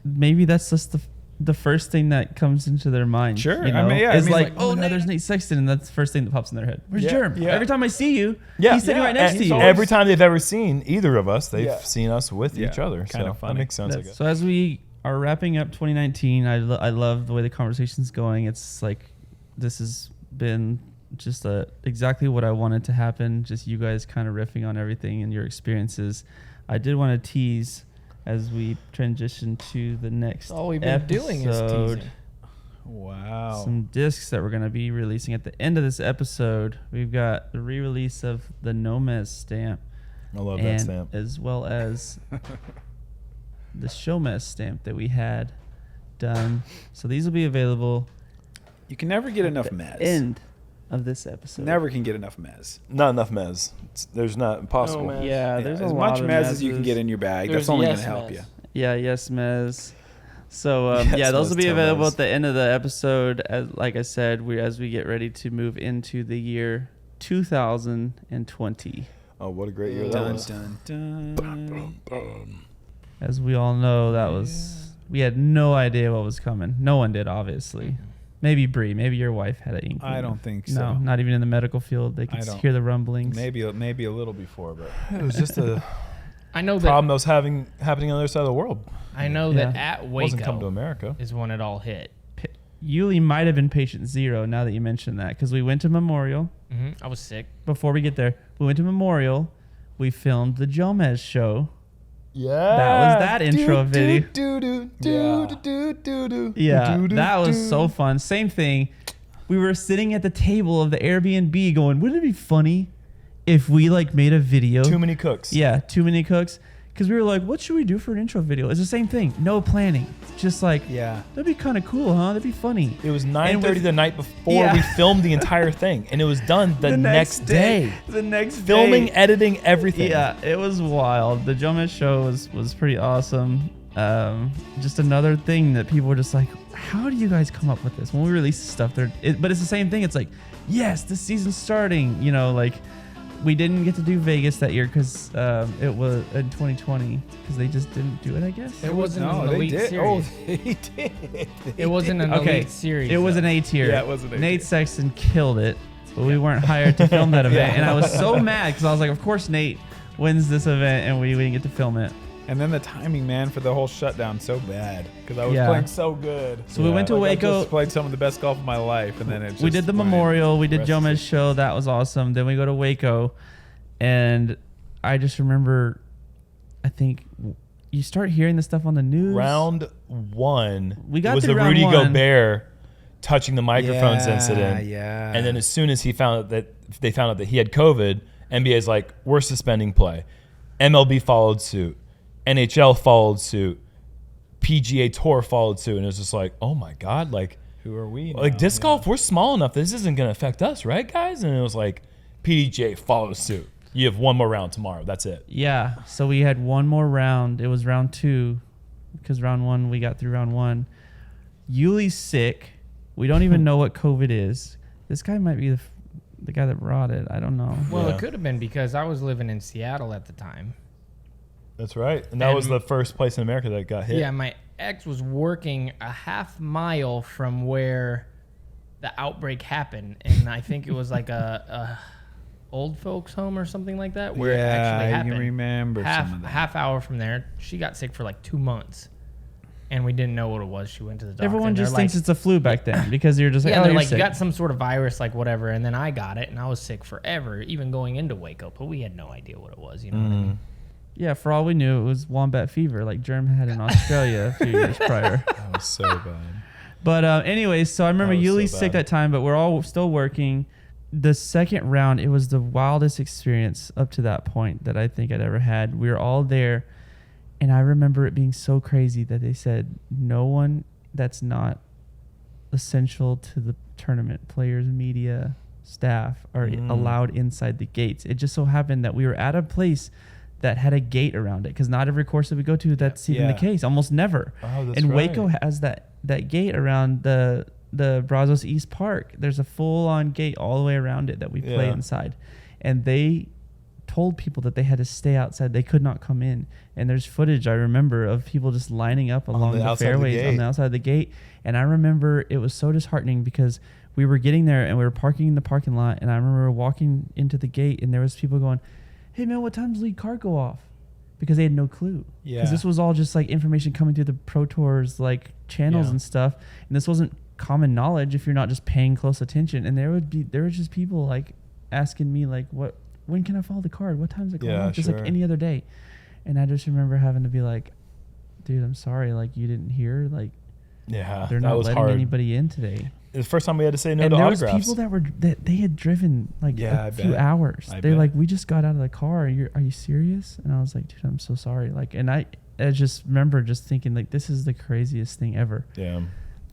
maybe that's just the first thing that comes into their mind. Sure. You know? I mean, yeah. It's like, oh no, there's Nate Sexton, and that's the first thing that pops in their head. Where's Jerm? Yeah. Every time I see you, he's sitting right next to you. Every time they've ever seen either of us, they've seen us with each other. Kind of funny. That makes sense, I guess. So as we are wrapping up 2019, I love the way the conversation's going. It's like this has been just exactly what I wanted to happen. Just you guys kind of riffing on everything and your experiences. I did want to tease as we transition to the next all we've been doing is teasing. Wow. Some discs that we're going to be releasing at the end of this episode. We've got the re-release of the Jomez stamp. I love that stamp. As well as the Showmez stamp that we had done. So these will be available. You can never get enough Mez. End of this episode. Never can get enough Mez. Not enough Mez. There's not impossible. No, yeah, there's a as lot much of Mez as you can get in your bag. There's That's only going yes to help Mez. you. Yeah, yes, Mez. So Yes, those will be Mez, available Mez. at the end of the episode. Like I said, as we get ready to move into the year 2020. Oh, what a great year that was. Dun, dun, dun. As we all know, we had no idea what was coming. No one did, obviously. Maybe Bree. Maybe your wife had an inkling. I don't think so. No, not even in the medical field. They could hear the rumblings. Maybe a little before, but It was just a I know problem that. that was happening on the other side of the world. I know that at It wasn't come to Waco America. is when it all hit. Yuli might have been patient zero now that you mentioned that, because we went to Memorial. I was sick. Before we get there, we went to Memorial. We filmed the Jomez Show. Yeah. That was that intro video. Yeah, that was so fun. Same thing. We were sitting at the table of the Airbnb going, wouldn't it be funny if we like made a video? Too many cooks. Yeah, too many cooks. Because we were like, what should we do for an intro video? It's the same thing. No planning. Just like, that'd be kind of cool, huh? That'd be funny. It was 9:30 the night before we filmed the entire thing, and it was done the next day. The next day. Filming, editing, everything. Yeah, it was wild. The Jomez Show was pretty awesome. Just another thing that people were just like, how do you guys come up with this? When we release stuff, but it's the same thing. It's like, yes, this season's starting. You know, like we didn't get to do Vegas that year because it was in 2020 because they just didn't do it. I guess It wasn't an they elite did. series. Oh, they did. It wasn't an elite series. It was though. an A tier. Yeah, it was an A Nate tier. Sexton killed it, but we weren't hired to film that event, and I was so mad because I was like, of course Nate wins this event, and we didn't get to film it. And then the timing, man, for the whole shutdown, so bad because I was playing so good. So we went to I Waco. just played some of the best golf of my life, and then it just We did the went Memorial. We did rest Jomez of- Show. That was awesome. Then we go to Waco, and I just remember, I think you start hearing the stuff on the news. Round one. We got it was through the round Rudy one. Gobert touching the microphones Yeah, incident. yeah. And then as soon as they found out that he had COVID, NBA's like, we're suspending play. MLB followed suit. NHL followed suit. PGA Tour followed suit. And it was just like, oh my God, like, Who are we? like now? disc golf, we're small enough. This isn't going to affect us, right, guys? And it was like, PDJ followed suit. You have one more round tomorrow. That's it. Yeah. So we had one more round. It was round two because round one, we got through round one. Yuli's sick. We don't even know what COVID is. This guy might be the guy that brought it. I don't know. Well, Yeah. it could have been because I was living in Seattle at the time. That's right. And that was the first place in America that got hit. Yeah, my ex was working a half mile from where the outbreak happened, and I think it was like a old folks home or something like that where it actually I happened. can remember some of that. Half hour from there, she got sick for like 2 months, and we didn't know what it was. She went to the doctor. Everyone and they're just like, thinks it's a flu back then because you're just like, yeah, oh, they're you're like, sick. you got some sort of virus, like whatever. And then I got it, and I was sick forever, even going into Waco, but we had no idea what it was. You know what I mean? Yeah, for all we knew, it was wombat fever like Jerm had in Australia a few years prior. That was so bad. But anyways, so I remember That was so Yuli's sick bad. that time, but we're all still working. The second round, it was the wildest experience up to that point that I think I'd ever had. We were all there, and I remember it being so crazy that they said no one that's not essential to the tournament, players, media, staff, are allowed inside the gates. It just so happened that we were at a place that had a gate around it because not every course that we go to that's even the case, almost never. Oh, that's and right. Waco has that gate around the Brazos East Park. There's a full-on gate all the way around it that we play inside. and they told people that they had to stay outside. They could not come in. And there's footage I remember of people just lining up along the fairways on the outside of the gate. And I remember it was so disheartening because we were getting there and we were parking in the parking lot. And I remember walking into the gate and there was people going, "Hey man, what time does lead card go off?" Because they had no clue. Yeah. Because this was all just like information coming through the Pro Tours like channels and stuff. And this wasn't common knowledge if you're not just paying close attention. And there were just people like asking me like, when can I follow the card? What time's it going off? Just like any other day. And I just remember having to be like, dude, I'm sorry. Like, you didn't hear? Like, they're not letting anybody in today. The first time we had to say no to autographs. autographs. And there was people that they had driven like a few hours. They're like, we just got out of the car. Are you serious? And I was like, dude, I'm so sorry. Like, and I just remember just thinking like, this is the craziest thing ever. Yeah.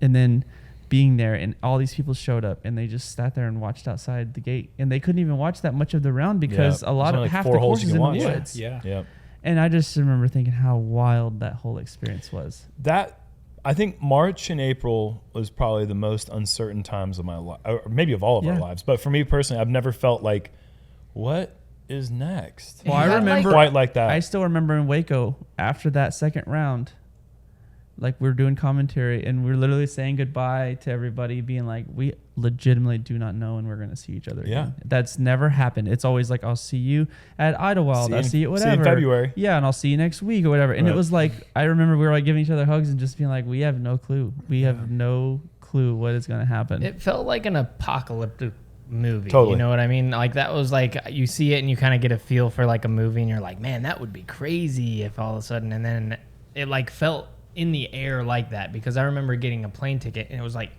And then being there and all these people showed up and they just sat there and watched outside the gate and they couldn't even watch that much of the round because a lot of half the course is in the woods. Yeah. And I just remember thinking how wild that whole experience was. I think March and April was probably the most uncertain times of my life, or maybe of all of our lives. But for me personally, I've never felt like, what is next? Well, I remember quite like that. I still remember in Waco after that second round, like we were doing commentary and we were literally saying goodbye to everybody, being like, we legitimately do not know when we're going to see each other again. That's never happened. It's always like, I'll see you at Idlewild. I'll see you at whatever. See you in February. Yeah, and I'll see you next week or whatever. And it was like, I remember we were like giving each other hugs and just being like, we have no clue. We have no clue what is going to happen. It felt like an apocalyptic movie. Totally. You know what I mean? Like that was like, you see it and you kind of get a feel for like a movie and you're like, man, that would be crazy if all of a sudden, and then it like felt in the air like that, because I remember getting a plane ticket and it was like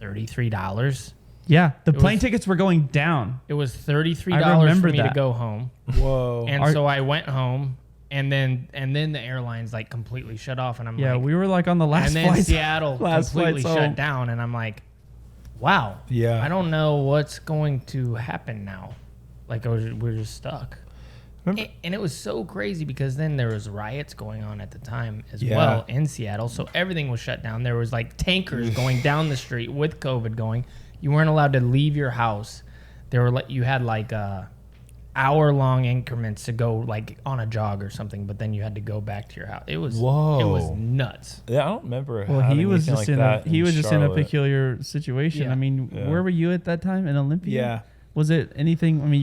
$33. Yeah, the plane tickets were going down. It was $33 for me to go home. Whoa. And so I went home and then the airlines like completely shut off and I'm like, we were like on the last flight. And then Seattle completely shut down and I'm like, wow. Yeah. I don't know what's going to happen now. Like we're just stuck. And it was so crazy because then there was riots going on at the time as well in Seattle. So everything was shut down. There was like tankers going down the street with COVID going. You weren't allowed to leave your house. You had like hour-long increments to go like on a jog or something, but then you had to go back to your house. It was It was nuts. Yeah, I don't remember. Well, he was just in a peculiar situation. Yeah. I mean, where were you at that time? In Olympia? Yeah. Was it anything? I mean,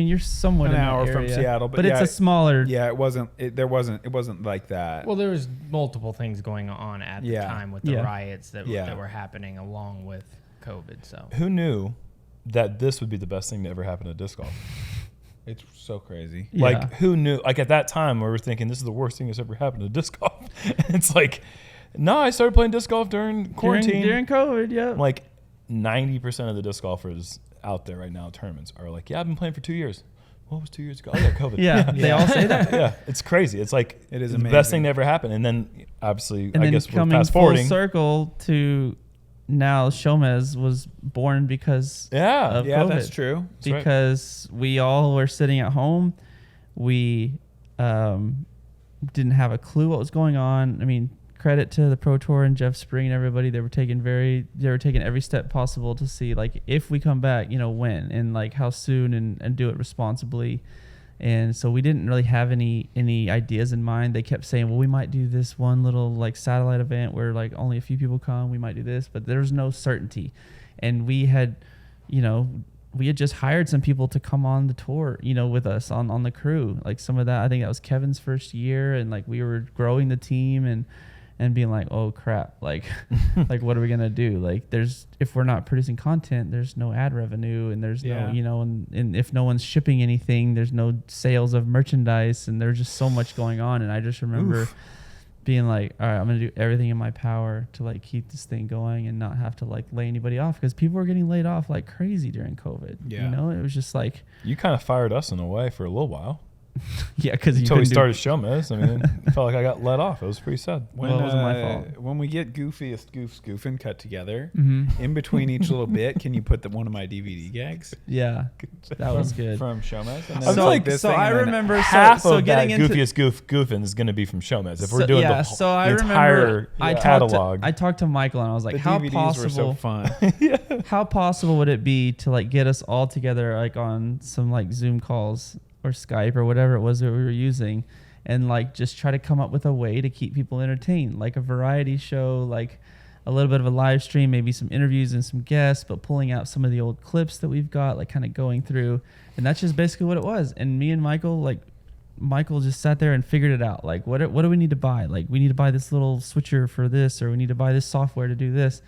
you're somewhat an in hour that area, from Seattle, but it's a smaller. Yeah, it wasn't like that. Well, there was multiple things going on at the time with the riots that were happening along with COVID. So who knew that this would be the best thing to ever happen to disc golf? It's so crazy. Yeah. Like, who knew? Like, at that time, we were thinking this is the worst thing that's ever happened to disc golf. It's like, no, I started playing disc golf during quarantine. During COVID, yeah. Like, 90% of the disc golfers out there right now, tournaments, are like, I've been playing for 2 years. What was 2 years ago? Oh, yeah, COVID. They all say that. Yeah, it's crazy. It's like, it is the amazing. best thing to ever happen. And then, obviously, and I then guess we're coming fast full forwarding. circle to now, Showmez was born because of COVID. That's true. Because we all were sitting at home. We didn't have a clue what was going on. I mean, credit to the Pro Tour and Jeff Spring and everybody. They were taking every step possible to see like if we come back, when and like how soon and do it responsibly. And so we didn't really have any ideas in mind. They kept saying, well, we might do this one little like satellite event where like only a few people come. We might do this, but there's no certainty. And we had just hired some people to come on the tour, with us on the crew. Like some of that, I think that was Kevin's first year, and like we were growing the team and being like, oh crap, like like what are we gonna do? Like if we're not producing content, there's no ad revenue, and there's no and if no one's shipping anything, there's no sales of merchandise, and there's just so much going on. And I just remember being like, all right, I'm gonna do everything in my power to like keep this thing going and not have to like lay anybody off, because people were getting laid off like crazy during COVID. It was just like, You kind of fired us in a way for a little while. Yeah, because until we started Showmez. I mean, I felt like I got let off. It was pretty sad. When, well, it wasn't my fault. When we get Goofiest Goofs Goofing cut together, in between each little bit, can you put one of my DVD gags? Yeah, that was good. From Showmez? And so like this so I remember half so of getting that into Goofiest Goofing is going to be from Showmez. If we're doing the entire catalog. I talked to Michael and I was like, the how DVDs possible? Were so fun. How possible would it be to like get us all together like on some like Zoom calls or Skype or whatever it was that we were using, and like just try to come up with a way to keep people entertained, like a variety show, like a little bit of a live stream, maybe some interviews and some guests, but pulling out some of the old clips that we've got, like kind of going through. And that's just basically what it was. And me and Michael just sat there and figured it out. Like, what do we need to buy? Like, we need to buy this little switcher for this, or we need to buy this software to do this.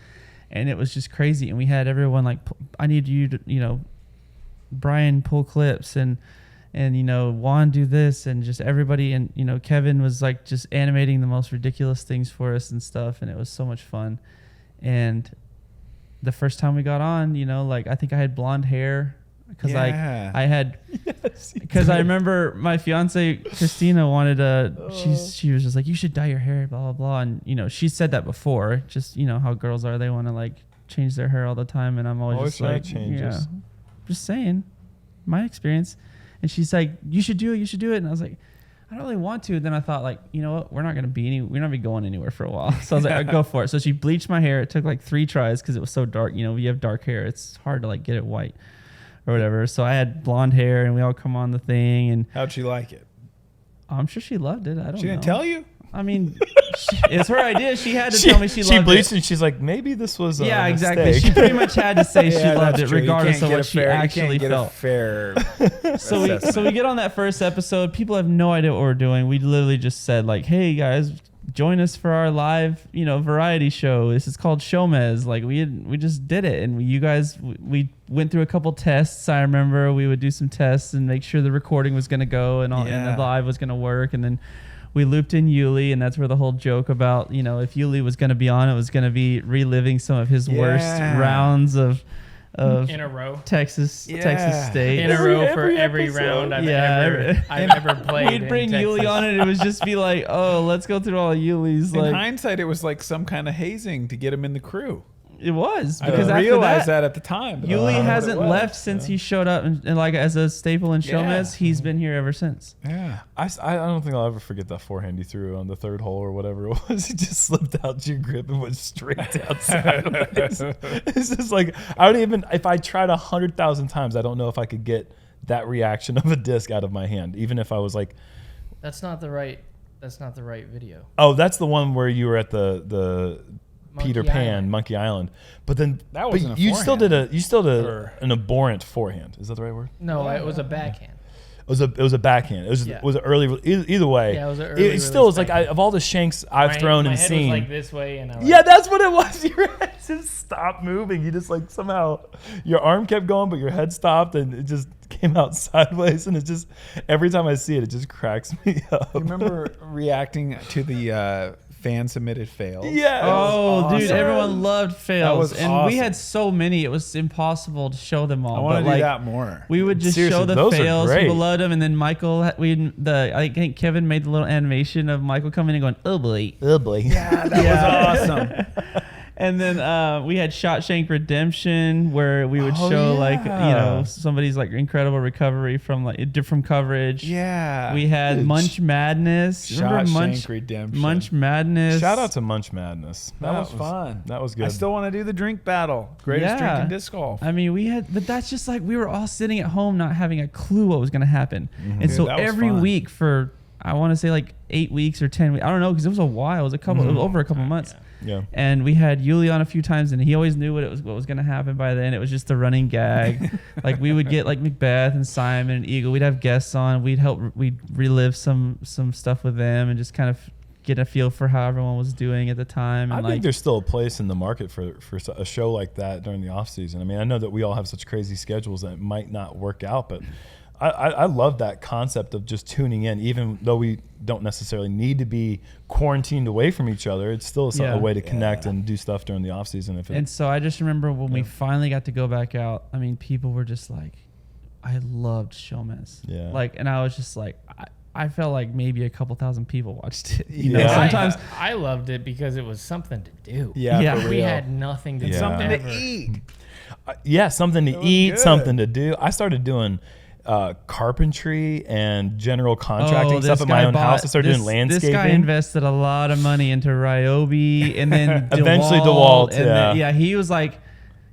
And it was just crazy. And we had everyone like, I need you to, Brian pull clips and Juan do this, and just everybody. And, Kevin was like just animating the most ridiculous things for us and stuff. And it was so much fun. And the first time we got on, I think I had blonde hair because I had, because I remember my fiance Christina wanted she was just like, you should dye your hair, blah, blah, blah. And, she said that before, just, how girls are, they want to like change their hair all the time. And I'm always just like, changes. Just saying my experience. And she's like, you should do it. And I was like, I don't really want to. Then I thought, like, you know what? We're not going to be going anywhere for a while. So I was like, I'll go for it. So she bleached my hair. It took like 3 tries because it was so dark. You have dark hair. It's hard to like get it white or whatever. So I had blonde hair and we all come on the thing. And how'd she like it? I'm sure she loved it. I don't know. She didn't tell you? I mean, it's her idea. She had to tell me she loved it. She bleached and she's like, maybe this was a exactly. mistake. She pretty much had to say she loved it, true. regardless of what she actually you can't felt. Get a fair so we get on that first episode. People have no idea what we're doing. We literally just said like, hey guys, join us for our live, variety show. This is called Showmez. Like we just did it. And you guys, we went through a couple tests. I remember we would do some tests and make sure the recording was going to go and the live was going to work. And then we looped in Uli, and that's where the whole joke about, if Uli was going to be on, it was going to be reliving some of his worst rounds of in a row. Texas State. In a row for every round I've ever played. We'd bring Uli on it. It would just be like, oh, let's go through all Uli's. In hindsight, it was like some kind of hazing to get him in the crew. It was, because I didn't realize that at the time. Uli hasn't left since he showed up and like as a staple in Showmez. He's been here ever since. Yeah, I don't think I'll ever forget that forehand he threw on the 3rd hole or whatever it was. He just slipped out your grip and went straight down sideways. It's just like, I don't even, if I tried 100,000 times, I don't know if I could get that reaction of a disc out of my hand, even if I was like. That's not the right video. Oh, that's the one where you were at the Peter Pan, Island. Monkey Island, but then that wasn't you still did an abhorrent forehand. Is that the right word? No, it was a backhand. It was a backhand. It was an early. Either way, it was an early. It still was like of all the shanks I've thrown and seen. My head was like this way, and that's what it was. Your head just stopped moving. You just like somehow your arm kept going, but your head stopped, and it just came out sideways. And it just every time I see it, it just cracks me up. You remember reacting to the fan submitted fails? Yeah. Oh, dude, everyone loved fails, and awesome. We had so many. It was impossible to show them all. I want to do that more. We would just show the fails. People loved them, and then Michael. I think Kevin made the little animation of Michael coming and going, "Oh boy, oh boy." Yeah, that was awesome. And then we had Shot Shank Redemption, where we would show somebody's like incredible recovery from like different coverage. Yeah. We had Munch Madness. Shot Shank Redemption. Munch Madness. Shout out to Munch Madness. That was fun. That was good. I still want to do the drink battle. Greatest drink in disc golf. I mean, but that's just like we were all sitting at home not having a clue what was going to happen. Mm-hmm. And so every week for, I want to say like 8 weeks or 10 weeks. I don't know, because it was a while. It was it was over a couple months. Yeah. And we had Uli on a few times, and he always knew what was going to happen by then. It was just the running gag. Like we would get like Macbeth and Simon and Eagle. We'd have guests on. We'd relive some stuff with them and just kind of get a feel for how everyone was doing at the time. And I think there's still a place in the market for a show like that during the off season. I mean, I know that we all have such crazy schedules that it might not work out, but I love that concept of just tuning in, even though we don't necessarily need to be quarantined away from each other. It's still a way to connect and do stuff during the off season. And so I just remember when we finally got to go back out, I mean, people were just like, I loved Showmez. Yeah. Like, and I was just like, I felt like maybe a couple thousand people watched it. You know, Yeah. sometimes I loved it because it was something to do. Yeah, for We real. had nothing to do. Something ever. to eat. Yeah, something to was eat, good. something to do. I started doing carpentry and general contracting this stuff at my guy own house. I started doing landscaping. This guy invested a lot of money into Ryobi and then Eventually DeWalt. DeWalt, And then, yeah. he was like,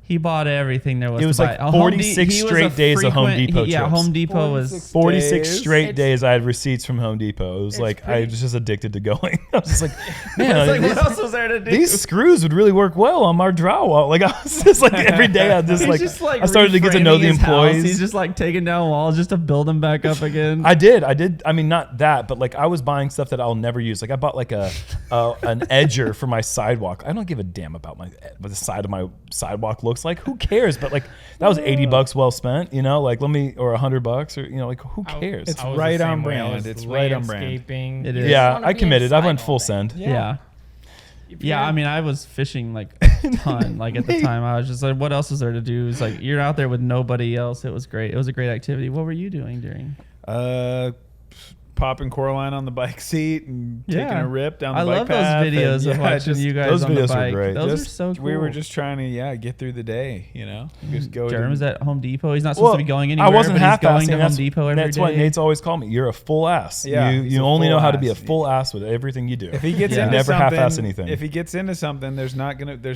he bought everything there was It was to like buy. 46 he was straight a days of Home frequent- Depot Yeah, trips. Home Depot 46 was. 46 days. straight It's- days I had receipts from Home Depot. It was like I was just addicted to going. I was just like, man, It's like, these, what else was there to do? these screws would really work well on our drywall. Like I was just like every day I just He's like, just, like, I started to get to know the reframing his house. employees. He's just like taking down walls just to build them back up again. I did. I mean, not that, but like I was buying stuff that I'll never use. Like I bought like an edger for my sidewalk. I don't give a damn about what the side of my sidewalk looks like. Who cares? But like that was $80 well spent. You know, like or $100 or like who cares? It's I was the right same on way. I brand. was It's right on brand. landscaping. It You is. just Yeah, wanna I be committed. I inside went all full day. send. Yeah. If you Yeah, had- I mean, I was fishing like a ton. Like at the time, I was just like, what else is there to do? It's like you're out there with nobody else. It was great. It was a great activity. What were you doing during? Popping Coraline on the bike seat and taking Yeah. a rip down the I bike love those path. videos and, of watching you guys those on the videos were bike. great. Those Just- are so cool. We were just trying to get through the day. Just go. Jerm is to, at Home Depot. He's not supposed to be going anywhere. I wasn't but he's going half-assing. to Home Depot every day. That's why Nate's always called me. You're a full ass. Yeah, he's you a only full know how to be a ass. full ass with everything you do. if he gets Yeah. into Never something, half-ass anything. If he gets into something, there's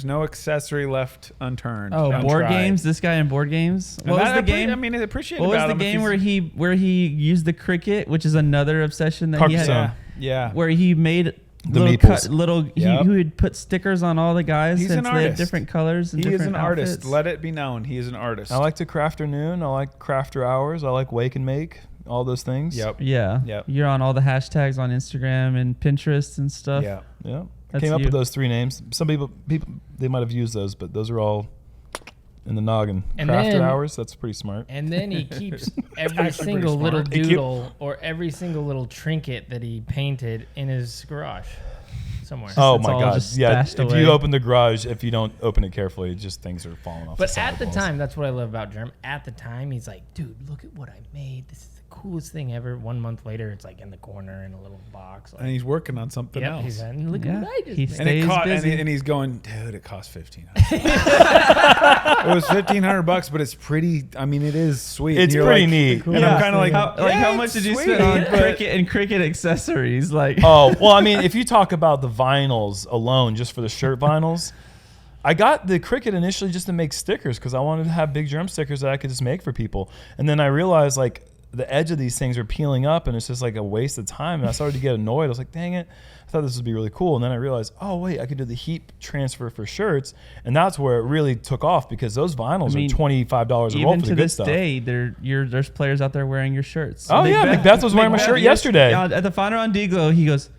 no accessory left unturned. Oh, board untried. games. This guy in board games. And What was that the I game? I mean, I appreciate. What was about the him if game he's- where he used the cricket, which is another obsession that he had? Carcassonne. Yeah. Where he made The little meeples. he would put stickers on all the guys He's since an they had artist. different colors and He is different an artist. outfits. Let it be known. He is an artist. I like to crafter noon. I like crafter hours. I like wake and make. All those things. Yep. Yeah. Yep. You're on all the hashtags on Instagram and Pinterest and stuff. Yeah. Yeah. I That's came up you. with those 3 names. Some people they might have used those, but those are all in the noggin. And Crafter then- hours. That's pretty smart. And then he keeps every actually single pretty little smart. doodle or every single little trinket that he painted in his garage somewhere. Oh It's my all God! just Yeah, stashed if away. you open the garage, if you don't open it carefully, just things are falling off. But side at of the walls. time, that's what I love about Jerm. At the time, he's like, dude, look at what I made. This is the coolest thing ever. 1 month later, it's like in the corner in a little box. Like, And he's working on something yep, else. he's saying, look Yeah. at what I just He made. stays And it cost, busy. and he's going, dude. It cost $1,500. It was $1,500, but it's pretty. I mean, it is sweet. It's And you're pretty like- neat. And Yeah. I'm kind of like, how yeah, much it's did you sweet, spend on but- cricket and cricket accessories? Like, Oh, well, I mean, if you talk about the vinyls alone, just for the shirt vinyls, I got the Cricut initially just to make stickers because I wanted to have big Jerm stickers that I could just make for people. And then I realized, like, the edge of these things are peeling up and it's just like a waste of time. And I started to get annoyed. I was like, dang it. I thought this would be really cool. And then I realized, oh, wait, I could do the heat transfer for shirts. And that's where it really took off because those vinyls I mean, are $25 a roll even for to the good this stuff. day, there's players out there wearing your shirts. Oh, yeah, Macbeth was wearing my shirt yesterday. Yeah, at the final on D-Glow, he goes,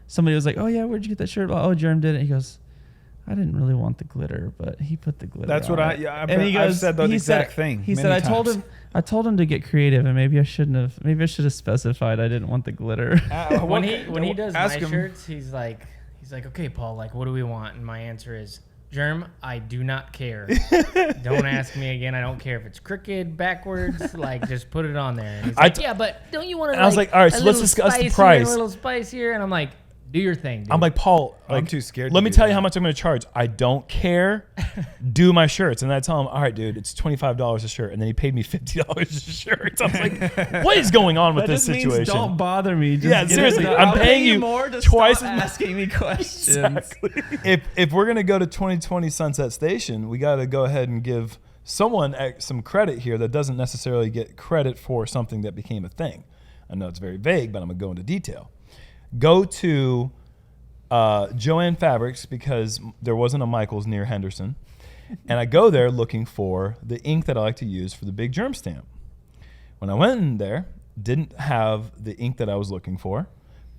somebody was like, oh, yeah, where'd you get that shirt? Oh, Jerm did it. He goes, I didn't really want the glitter, but he put the glitter That's on what I- it." yeah, I've And been- he I've said that he exact thing He said, many I told times. him to get creative, and maybe I should have specified I didn't want the glitter. when he does my ask him- shirts, he's like, okay, Paul, like, what do we want? And my answer is, Jerm, I do not care. Don't ask me again. I don't care if it's crooked, backwards. Like, just put it on there. And he's like, yeah, but don't you want to? And I was like, all right, so let's discuss the price. A little spice here, and I'm like, do your thing, dude. I'm like, Paul, I'm like, too scared Let to me do tell you that. how much I'm going to charge. I don't care. Do my shirts. And I tell him, all right, dude, it's $25 a shirt. And then he paid me $50 a shirt. I was like, what is going on with That this just situation? means don't bother me. Just Yeah, get it seriously, done. I'm I'll paying pay you more to twice stop as much. asking me questions. Exactly. If we're going to go to 2020 Sunset Station, we got to go ahead and give someone some credit here that doesn't necessarily get credit for something that became a thing. I know it's very vague, but I'm going to go into detail. Go to Joann Fabrics because there wasn't a Michael's near Henderson. And I go there looking for the ink that I like to use for the big Jerm stamp. When I went in there, didn't have the ink that I was looking for,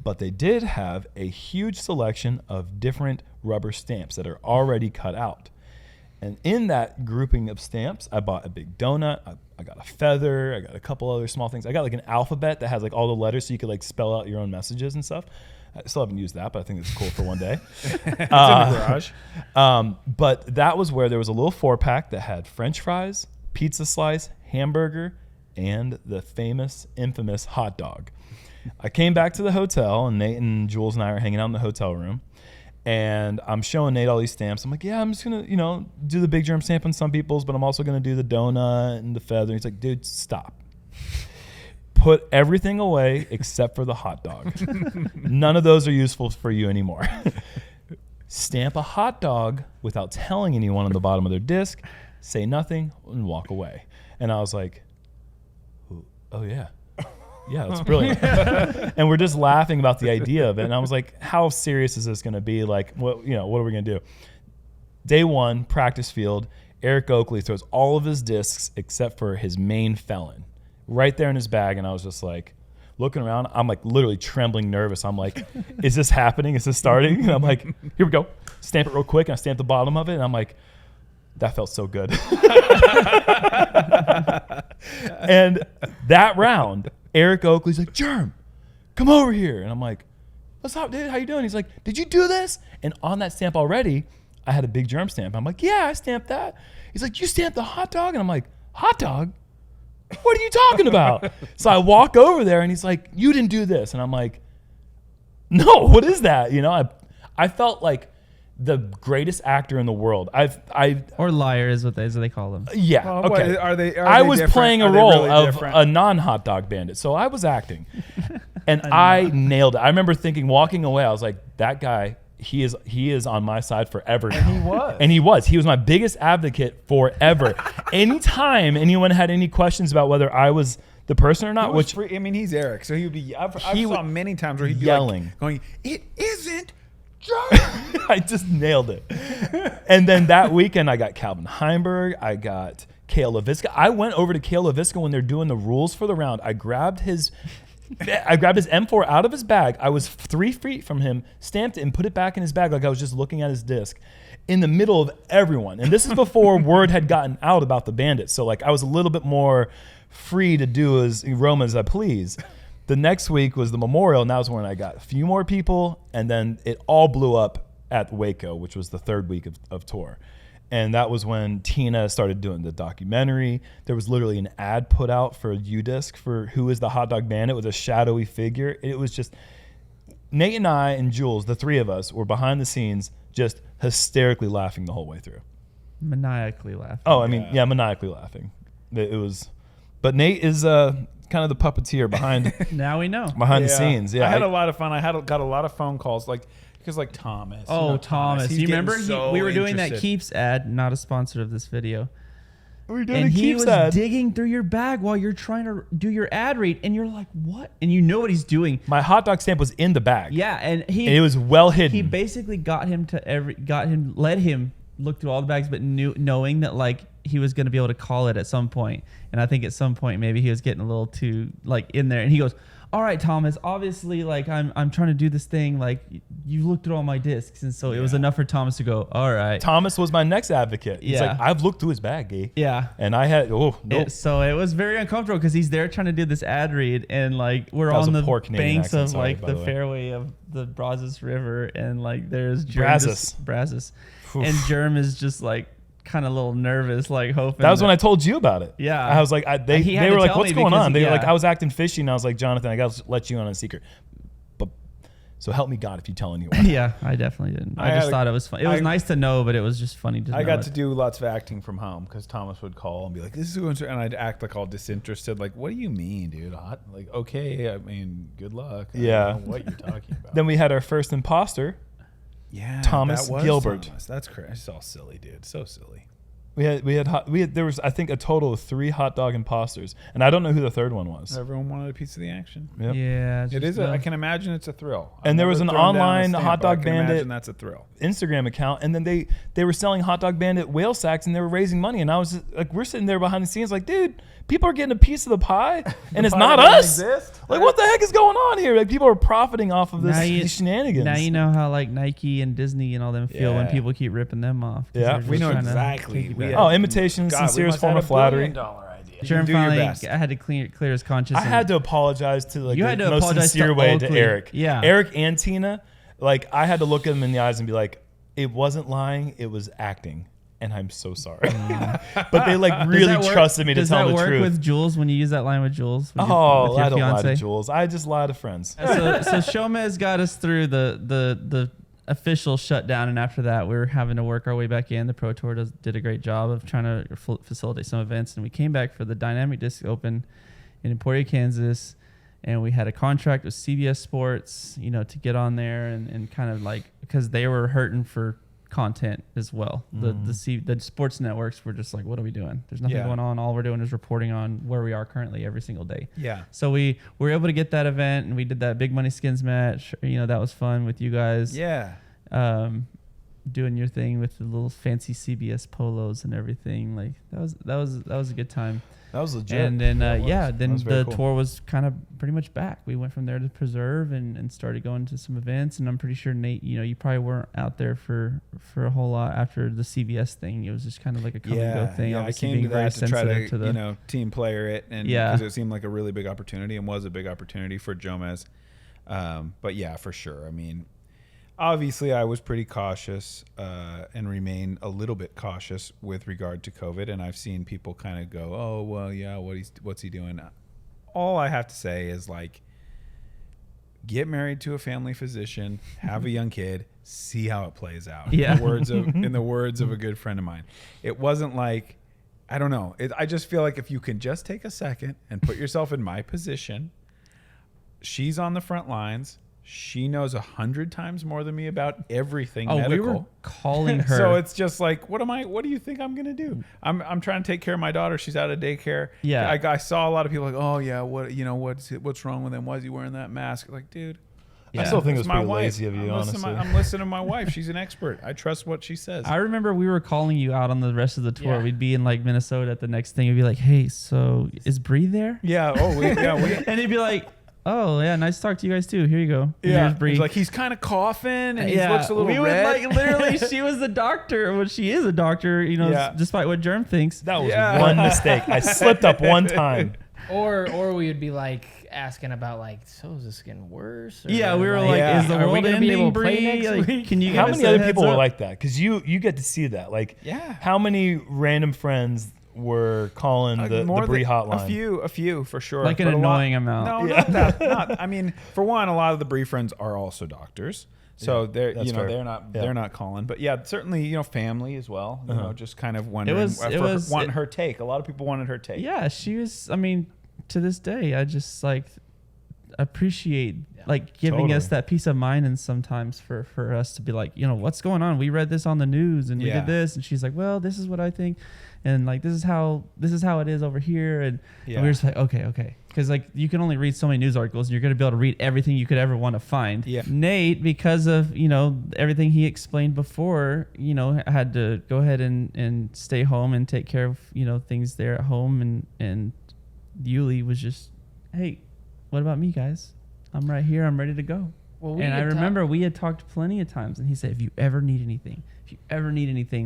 but they did have a huge selection of different rubber stamps that are already cut out. And in that grouping of stamps, I bought a big donut, I got a feather, I got a couple other small things. I got like an alphabet that has like all the letters so you could like spell out your own messages and stuff. I still haven't used that, but I think it's cool for one day. It's in the garage. But that was where there was a little 4-pack that had French fries, pizza slice, hamburger, and the famous, infamous hot dog. I came back to the hotel, and Nate and Jules and I are hanging out in the hotel room. And I'm showing Nate all these stamps. I'm like, yeah, I'm just going to, do the Big Jerm stamp on some people's, but I'm also going to do the donut and the feather. He's like, dude, stop. Put everything away except for the hot dog. None of those are useful for you anymore. Stamp a hot dog without telling anyone on the bottom of their disc, say nothing, and walk away. And I was like, oh, yeah. Yeah, that's brilliant. And we're just laughing about the idea of it. And I was like, how serious is this going to be? Like, what are we going to do? Day one, practice field, Eric Oakley throws all of his discs except for his main felon right there in his bag. And I was just like, looking around, I'm like literally trembling, nervous. I'm like, is this happening? Is this starting? And I'm like, here we go. Stamp it real quick. And I stamp the bottom of it. And I'm like, that felt so good. And that round, Eric Oakley's like, Jerm, come over here. And I'm like, what's up, dude? How you doing? He's like, did you do this? And on that stamp already, I had a Big Jerm stamp. I'm like, yeah, I stamped that. He's like, you stamped the hot dog? And I'm like, hot dog? What are you talking about? So I walk over there, and he's like, you didn't do this. And I'm like, no, what is that? I felt like the greatest actor in the world. Or liar is what they call them. Yeah. Well, okay. I was playing a role of a non-hot dog bandit, so I was acting, and I nailed it. I remember thinking, walking away, I was like, that guy, he is on my side forever now. And he was. He was my biggest advocate forever. Anytime anyone had any questions about whether I was the person or not, he's Eric, so he would be. I saw many times where he'd be yelling, like, going, "It isn't." I just nailed it. And then that weekend, I got Calvin Heimberg. I got Kale LaVisca. I went over to Kale LaVisca when they're doing the rules for the round. I grabbed his M4 out of his bag. I was 3 feet from him, stamped it, and put it back in his bag like I was just looking at his disc in the middle of everyone. And this is before word had gotten out about the bandit. So like I was a little bit more free to do as Roma as I please. The next week was the memorial, and that was when I got a few more people, and then it all blew up at Waco, which was the 3rd week of tour. And that was when Tina started doing the documentary. There was literally an ad put out for UDisc for Who is the Hot Dog Bandit with a shadowy figure. It was just, Nate and I and Jules, the 3 of us, were behind the scenes just hysterically laughing the whole way through. Maniacally laughing. Oh, I mean, yeah, maniacally laughing. It was, but Nate is kind of the puppeteer behind. Now we know behind the scenes. Yeah, I had a lot of fun. Got a lot of phone calls, because Thomas. Oh, Thomas! You remember we were doing that interested. Keeps ad, not a sponsor of this video. We were doing And a he Keeps was ad. digging through your bag while you're trying to do your ad read, and you're like, "What?" And you know what he's doing. My hot dog stamp was in the bag. Yeah, and it was well hidden. He basically led him look through all the bags, but knowing that like he was going to be able to call it at some point. And I think at some point maybe he was getting a little too like in there, and he goes, all right, Thomas, obviously like I'm trying to do this thing, like you looked at all my discs. And so it was enough for Thomas to go, all right. Thomas was my next advocate. He's like, I've looked through his bag, Gay. Yeah. And I had nope. So it was very uncomfortable because he's there trying to do this ad read, and like we're on the banks of like the fairway of the Brazos River, and like there's Brazos. And Jerm is just like kind of a little nervous, like hoping. That was when I told you about it. Yeah. I was like, they were like, what's going on? They were like, I was acting fishy, and I was like, Jonathan, I got to let you on a secret. But so help me God if you tell anyone. Yeah, I definitely didn't. I just thought it was fun. It was nice to know, but it was just funny to know. I got to do lots of acting from home because Thomas would call and be like, this is going, and I'd act like all disinterested. Like, what do you mean, dude? Like, okay, I mean, good luck. I don't know what you're talking about. Then we had our first imposter. Yeah, Thomas Gilbert. Thomas. That's crazy. It's all silly, dude. So silly. There was, I think, a total of 3 hot dog imposters, and I don't know who the 3rd one was. Everyone wanted a piece of the action. Yep. Yeah, it is. I can imagine it's a thrill. And there was an online Hot Dog Bandit. And that's a thrill. Instagram account, and then they were selling Hot Dog Bandit whale sacks, and they were raising money, and I was like, we're sitting there behind the scenes, like, dude, people are getting a piece of the pie, and it's not us. Like, what the heck is going on here? Like, people are profiting off of these shenanigans. Now you know how like Nike and Disney and all them feel when people keep ripping them off. Yeah, we know exactly. Imitation, sincerest form of flattery. Jerm finally, I had to clear his conscience. I had to apologize to like the most apologize sincere way to Eric. Yeah, Eric and Tina. Like, I had to look at them in the eyes and be like, it wasn't lying, it was acting. and I'm so sorry. But they like really trusted me to tell the truth. Does that work with Jules when you use that line with Jules? With I don't lie to Jules. I just lie to friends. So Showmez got us through the official shutdown, and after that we were having to work our way back in. The Pro Tour did a great job of trying to facilitate some events, and we came back for the Dynamic Disc Open in Emporia, Kansas. And we had a contract with CBS Sports, to get on there and kind of like, because they were hurting for content as well. The sports networks were just like, what are we doing? There's nothing going on. All we're doing is reporting on where we are currently every single day. Yeah. So we were able to get that event, and we did that Big Money Skins match. That was fun with you guys. Yeah. Doing your thing with the little fancy CBS polos and everything. Like that was a good time. That was legit. And then then the tour was kind of pretty much back. We went from there to Preserve and started going to some events. And I'm pretty sure, Nate, you probably weren't out there for a whole lot after the CBS thing. It was just kind of like a come and go thing. Yeah, I came to that to try to team player it, and because it seemed like a really big opportunity and was a big opportunity for Jomez. But yeah, for sure. I mean, obviously, I was pretty cautious and remain a little bit cautious with regard to COVID. And I've seen people kind of go, oh, well, yeah, what's he doing? All I have to say is, like, get married to a family physician, have a young kid, see how it plays out. Yeah. In the words of a good friend of mine. It wasn't like, I don't know. I just feel like if you can just take a second and put yourself in my position, she's on the front lines. She knows 100 times more than me about everything medical. We were calling her. So it's just like, what do you think I'm going to do? I'm trying to take care of my daughter. She's out of daycare. Yeah. I saw a lot of people like, oh yeah, what's wrong with him? Why is he wearing that mask? Like, dude. Yeah. I still think it's pretty lazy of you, honestly. I'm listening to my wife. She's an expert. I trust what she says. I remember we were calling you out on the rest of the tour. Yeah. We'd be in like Minnesota at the next thing. We'd be like, hey, so is Bree there? Yeah. And he'd be like, oh yeah, nice to talk to you guys too. Here you go. Yeah, he's like, he's kind of coughing and he looks a little red. Would like literally. She was the doctor. Well, she is a doctor. Despite what Jerm thinks. That was one mistake. I slipped up one time. Or we would be like asking about like, so is this getting worse? Or we were like, is the world ending, Bree? Like, can you? How many other people were like that? Because you get to see that. Like, how many random friends were calling the Bree hotline? A few for sure. Like an annoying amount. No, not that. I mean, for one, a lot of the Bree friends are also doctors, so they're they're not calling. But yeah, certainly family as well. Just kind of wondering wanting her take. A lot of people wanted her take. Yeah, she was. I mean, to this day, I just like appreciate like giving us that peace of mind, and sometimes for us to be like, what's going on? We read this on the news and we did this, and she's like, well, this is what I think. And like this is how it is over here, and we were just like, okay, because like you can only read so many news articles, and you're gonna be able to read everything you could ever want to find. Yeah. Nate, because of everything he explained before, had to go ahead and stay home and take care of things there at home, and Uli was just, hey, what about me, guys? I'm right here. I'm ready to go. Well, I remember we had talked plenty of times, and he said, if you ever need anything,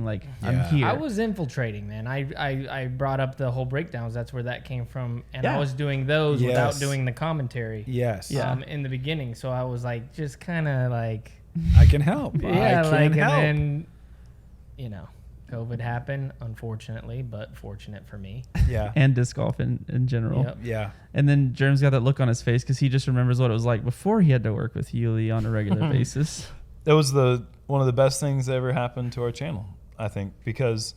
like, I'm here. I was infiltrating, man. I brought up the whole breakdowns. That's where that came from. And I was doing those without doing the commentary. Yes. In the beginning. So I was like, just kind of like, I can help. Yeah. And then, COVID happened, unfortunately, but fortunate for me. Yeah. And disc golf in general. Yep. Yeah. And then Jerm's got that look on his face because he just remembers what it was like before he had to work with Uli on a regular basis. That was one of the best things that ever happened to our channel, I think, because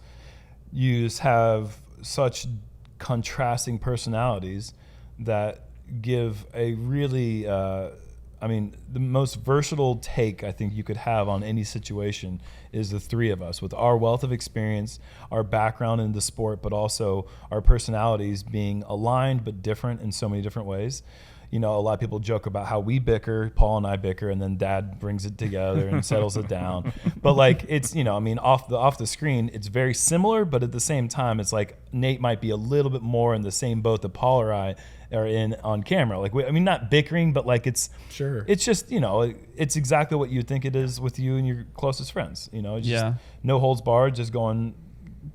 you just have such contrasting personalities that give a really, the most versatile take I think you could have on any situation is the three of us with our wealth of experience, our background in the sport, but also our personalities being aligned but different in so many different ways. A lot of people joke about how we bicker, Paul and I bicker, and then Dad brings it together and settles it down. But like it's, off the screen, it's very similar, but at the same time, it's like Nate might be a little bit more in the same boat that Paul or I are in on camera. Like, not bickering, but like it's just, it's exactly what you think it is with you and your closest friends. Just no holds barred, just going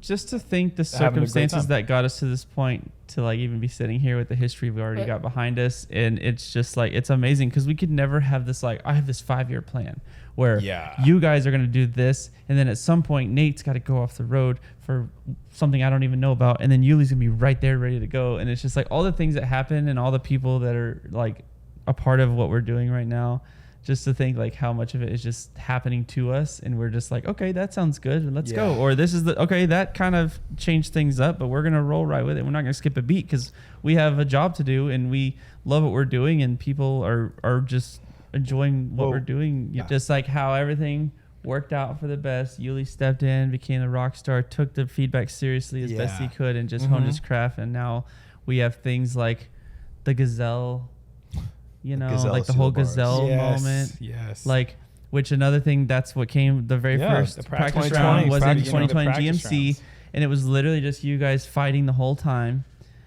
just to think the circumstances that got us to this point to like even be sitting here with the history we've already got behind us. And it's just like, it's amazing because we could never have this, like, I have this 5-year plan where you guys are going to do this. And then at some point, Nate's got to go off the road for something I don't even know about. And then Yuli's going to be right there ready to go. And it's just like all the things that happen and all the people that are like a part of what we're doing right now. Just to think like how much of it is just happening to us, and we're just like, okay, that sounds good, let's go. Or this is that kind of changed things up, but we're gonna roll right with it. We're not gonna skip a beat because we have a job to do and we love what we're doing, and people are just enjoying what we're doing. Just like how everything worked out for the best. Yuli stepped in, became a rock star, took the feedback seriously as best he could, and just honed his craft. And now we have things like the Gazelle. You know, like the whole Gazelle moment. Yes. Like, which another thing, that's what came, the very first practice round was in 2020 GMC. And it was literally just you guys fighting the whole time.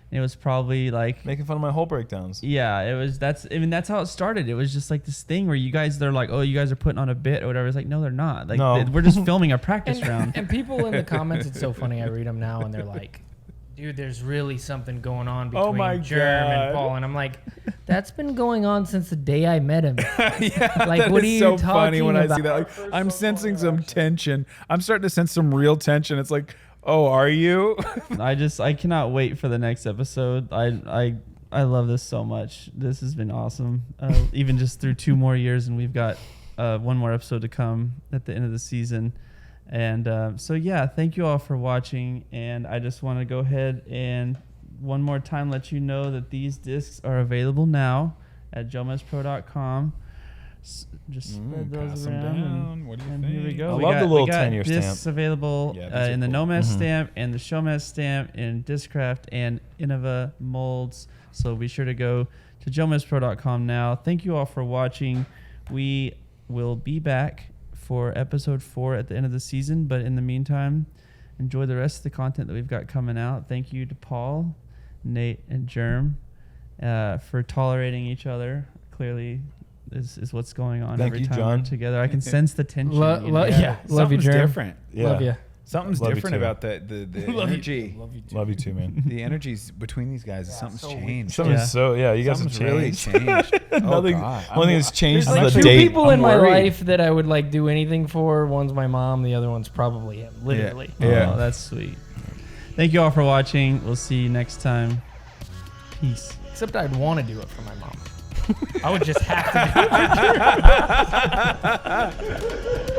And it was probably like making fun of my hole breakdowns. Yeah, it was, that's how it started. It was just like this thing where you guys, they're like, oh, you guys are putting on a bit or whatever. It's like, no, they're not. Like, we're just filming a practice round. And people in the comments, it's so funny. I read them now and they're like, dude, there's really something going on between Jerm and Paul. And I'm like, that's been going on since the day I met him. Like, what are you so talking funny when about? I see that. Like, I'm sensing some tension. I'm starting to sense some real tension. It's like, oh, are you? I cannot wait for the next episode. I love this so much. This has been awesome. Even just through 2 more years, and we've got 1 more episode to come at the end of the season. And so, yeah, thank you all for watching. And I just want to go ahead and one more time let you know that these discs are available now at Jomezpro.com. Just spread those around. What do you think? Here we go. I love the little 10-year stamp. Discs available in the Nomez stamp and the Showmez stamp in Discraft and Innova molds. So be sure to go to Jomezpro.com now. Thank you all for watching. We will be back for episode 4 at the end of the season, but in the meantime, enjoy the rest of the content that we've got coming out. Thank you to Paul, Nate, and Jerm for tolerating each other. Clearly, is what's going on every time we're together. I can sense the tension. Love you, Jerm. Different. Love you. Something's different about the energy. Love you too, man. The energies between these guys, something's changed. Something's you guys have really changed. Nothing. One thing that's changed is like the 2 date. people in my life that I would like do anything for. One's my mom, the other one's probably him. Literally. Yeah. Oh, that's sweet. Thank you all for watching. We'll see you next time. Peace. Except I'd want to do it for my mom. I would just have to do it for her.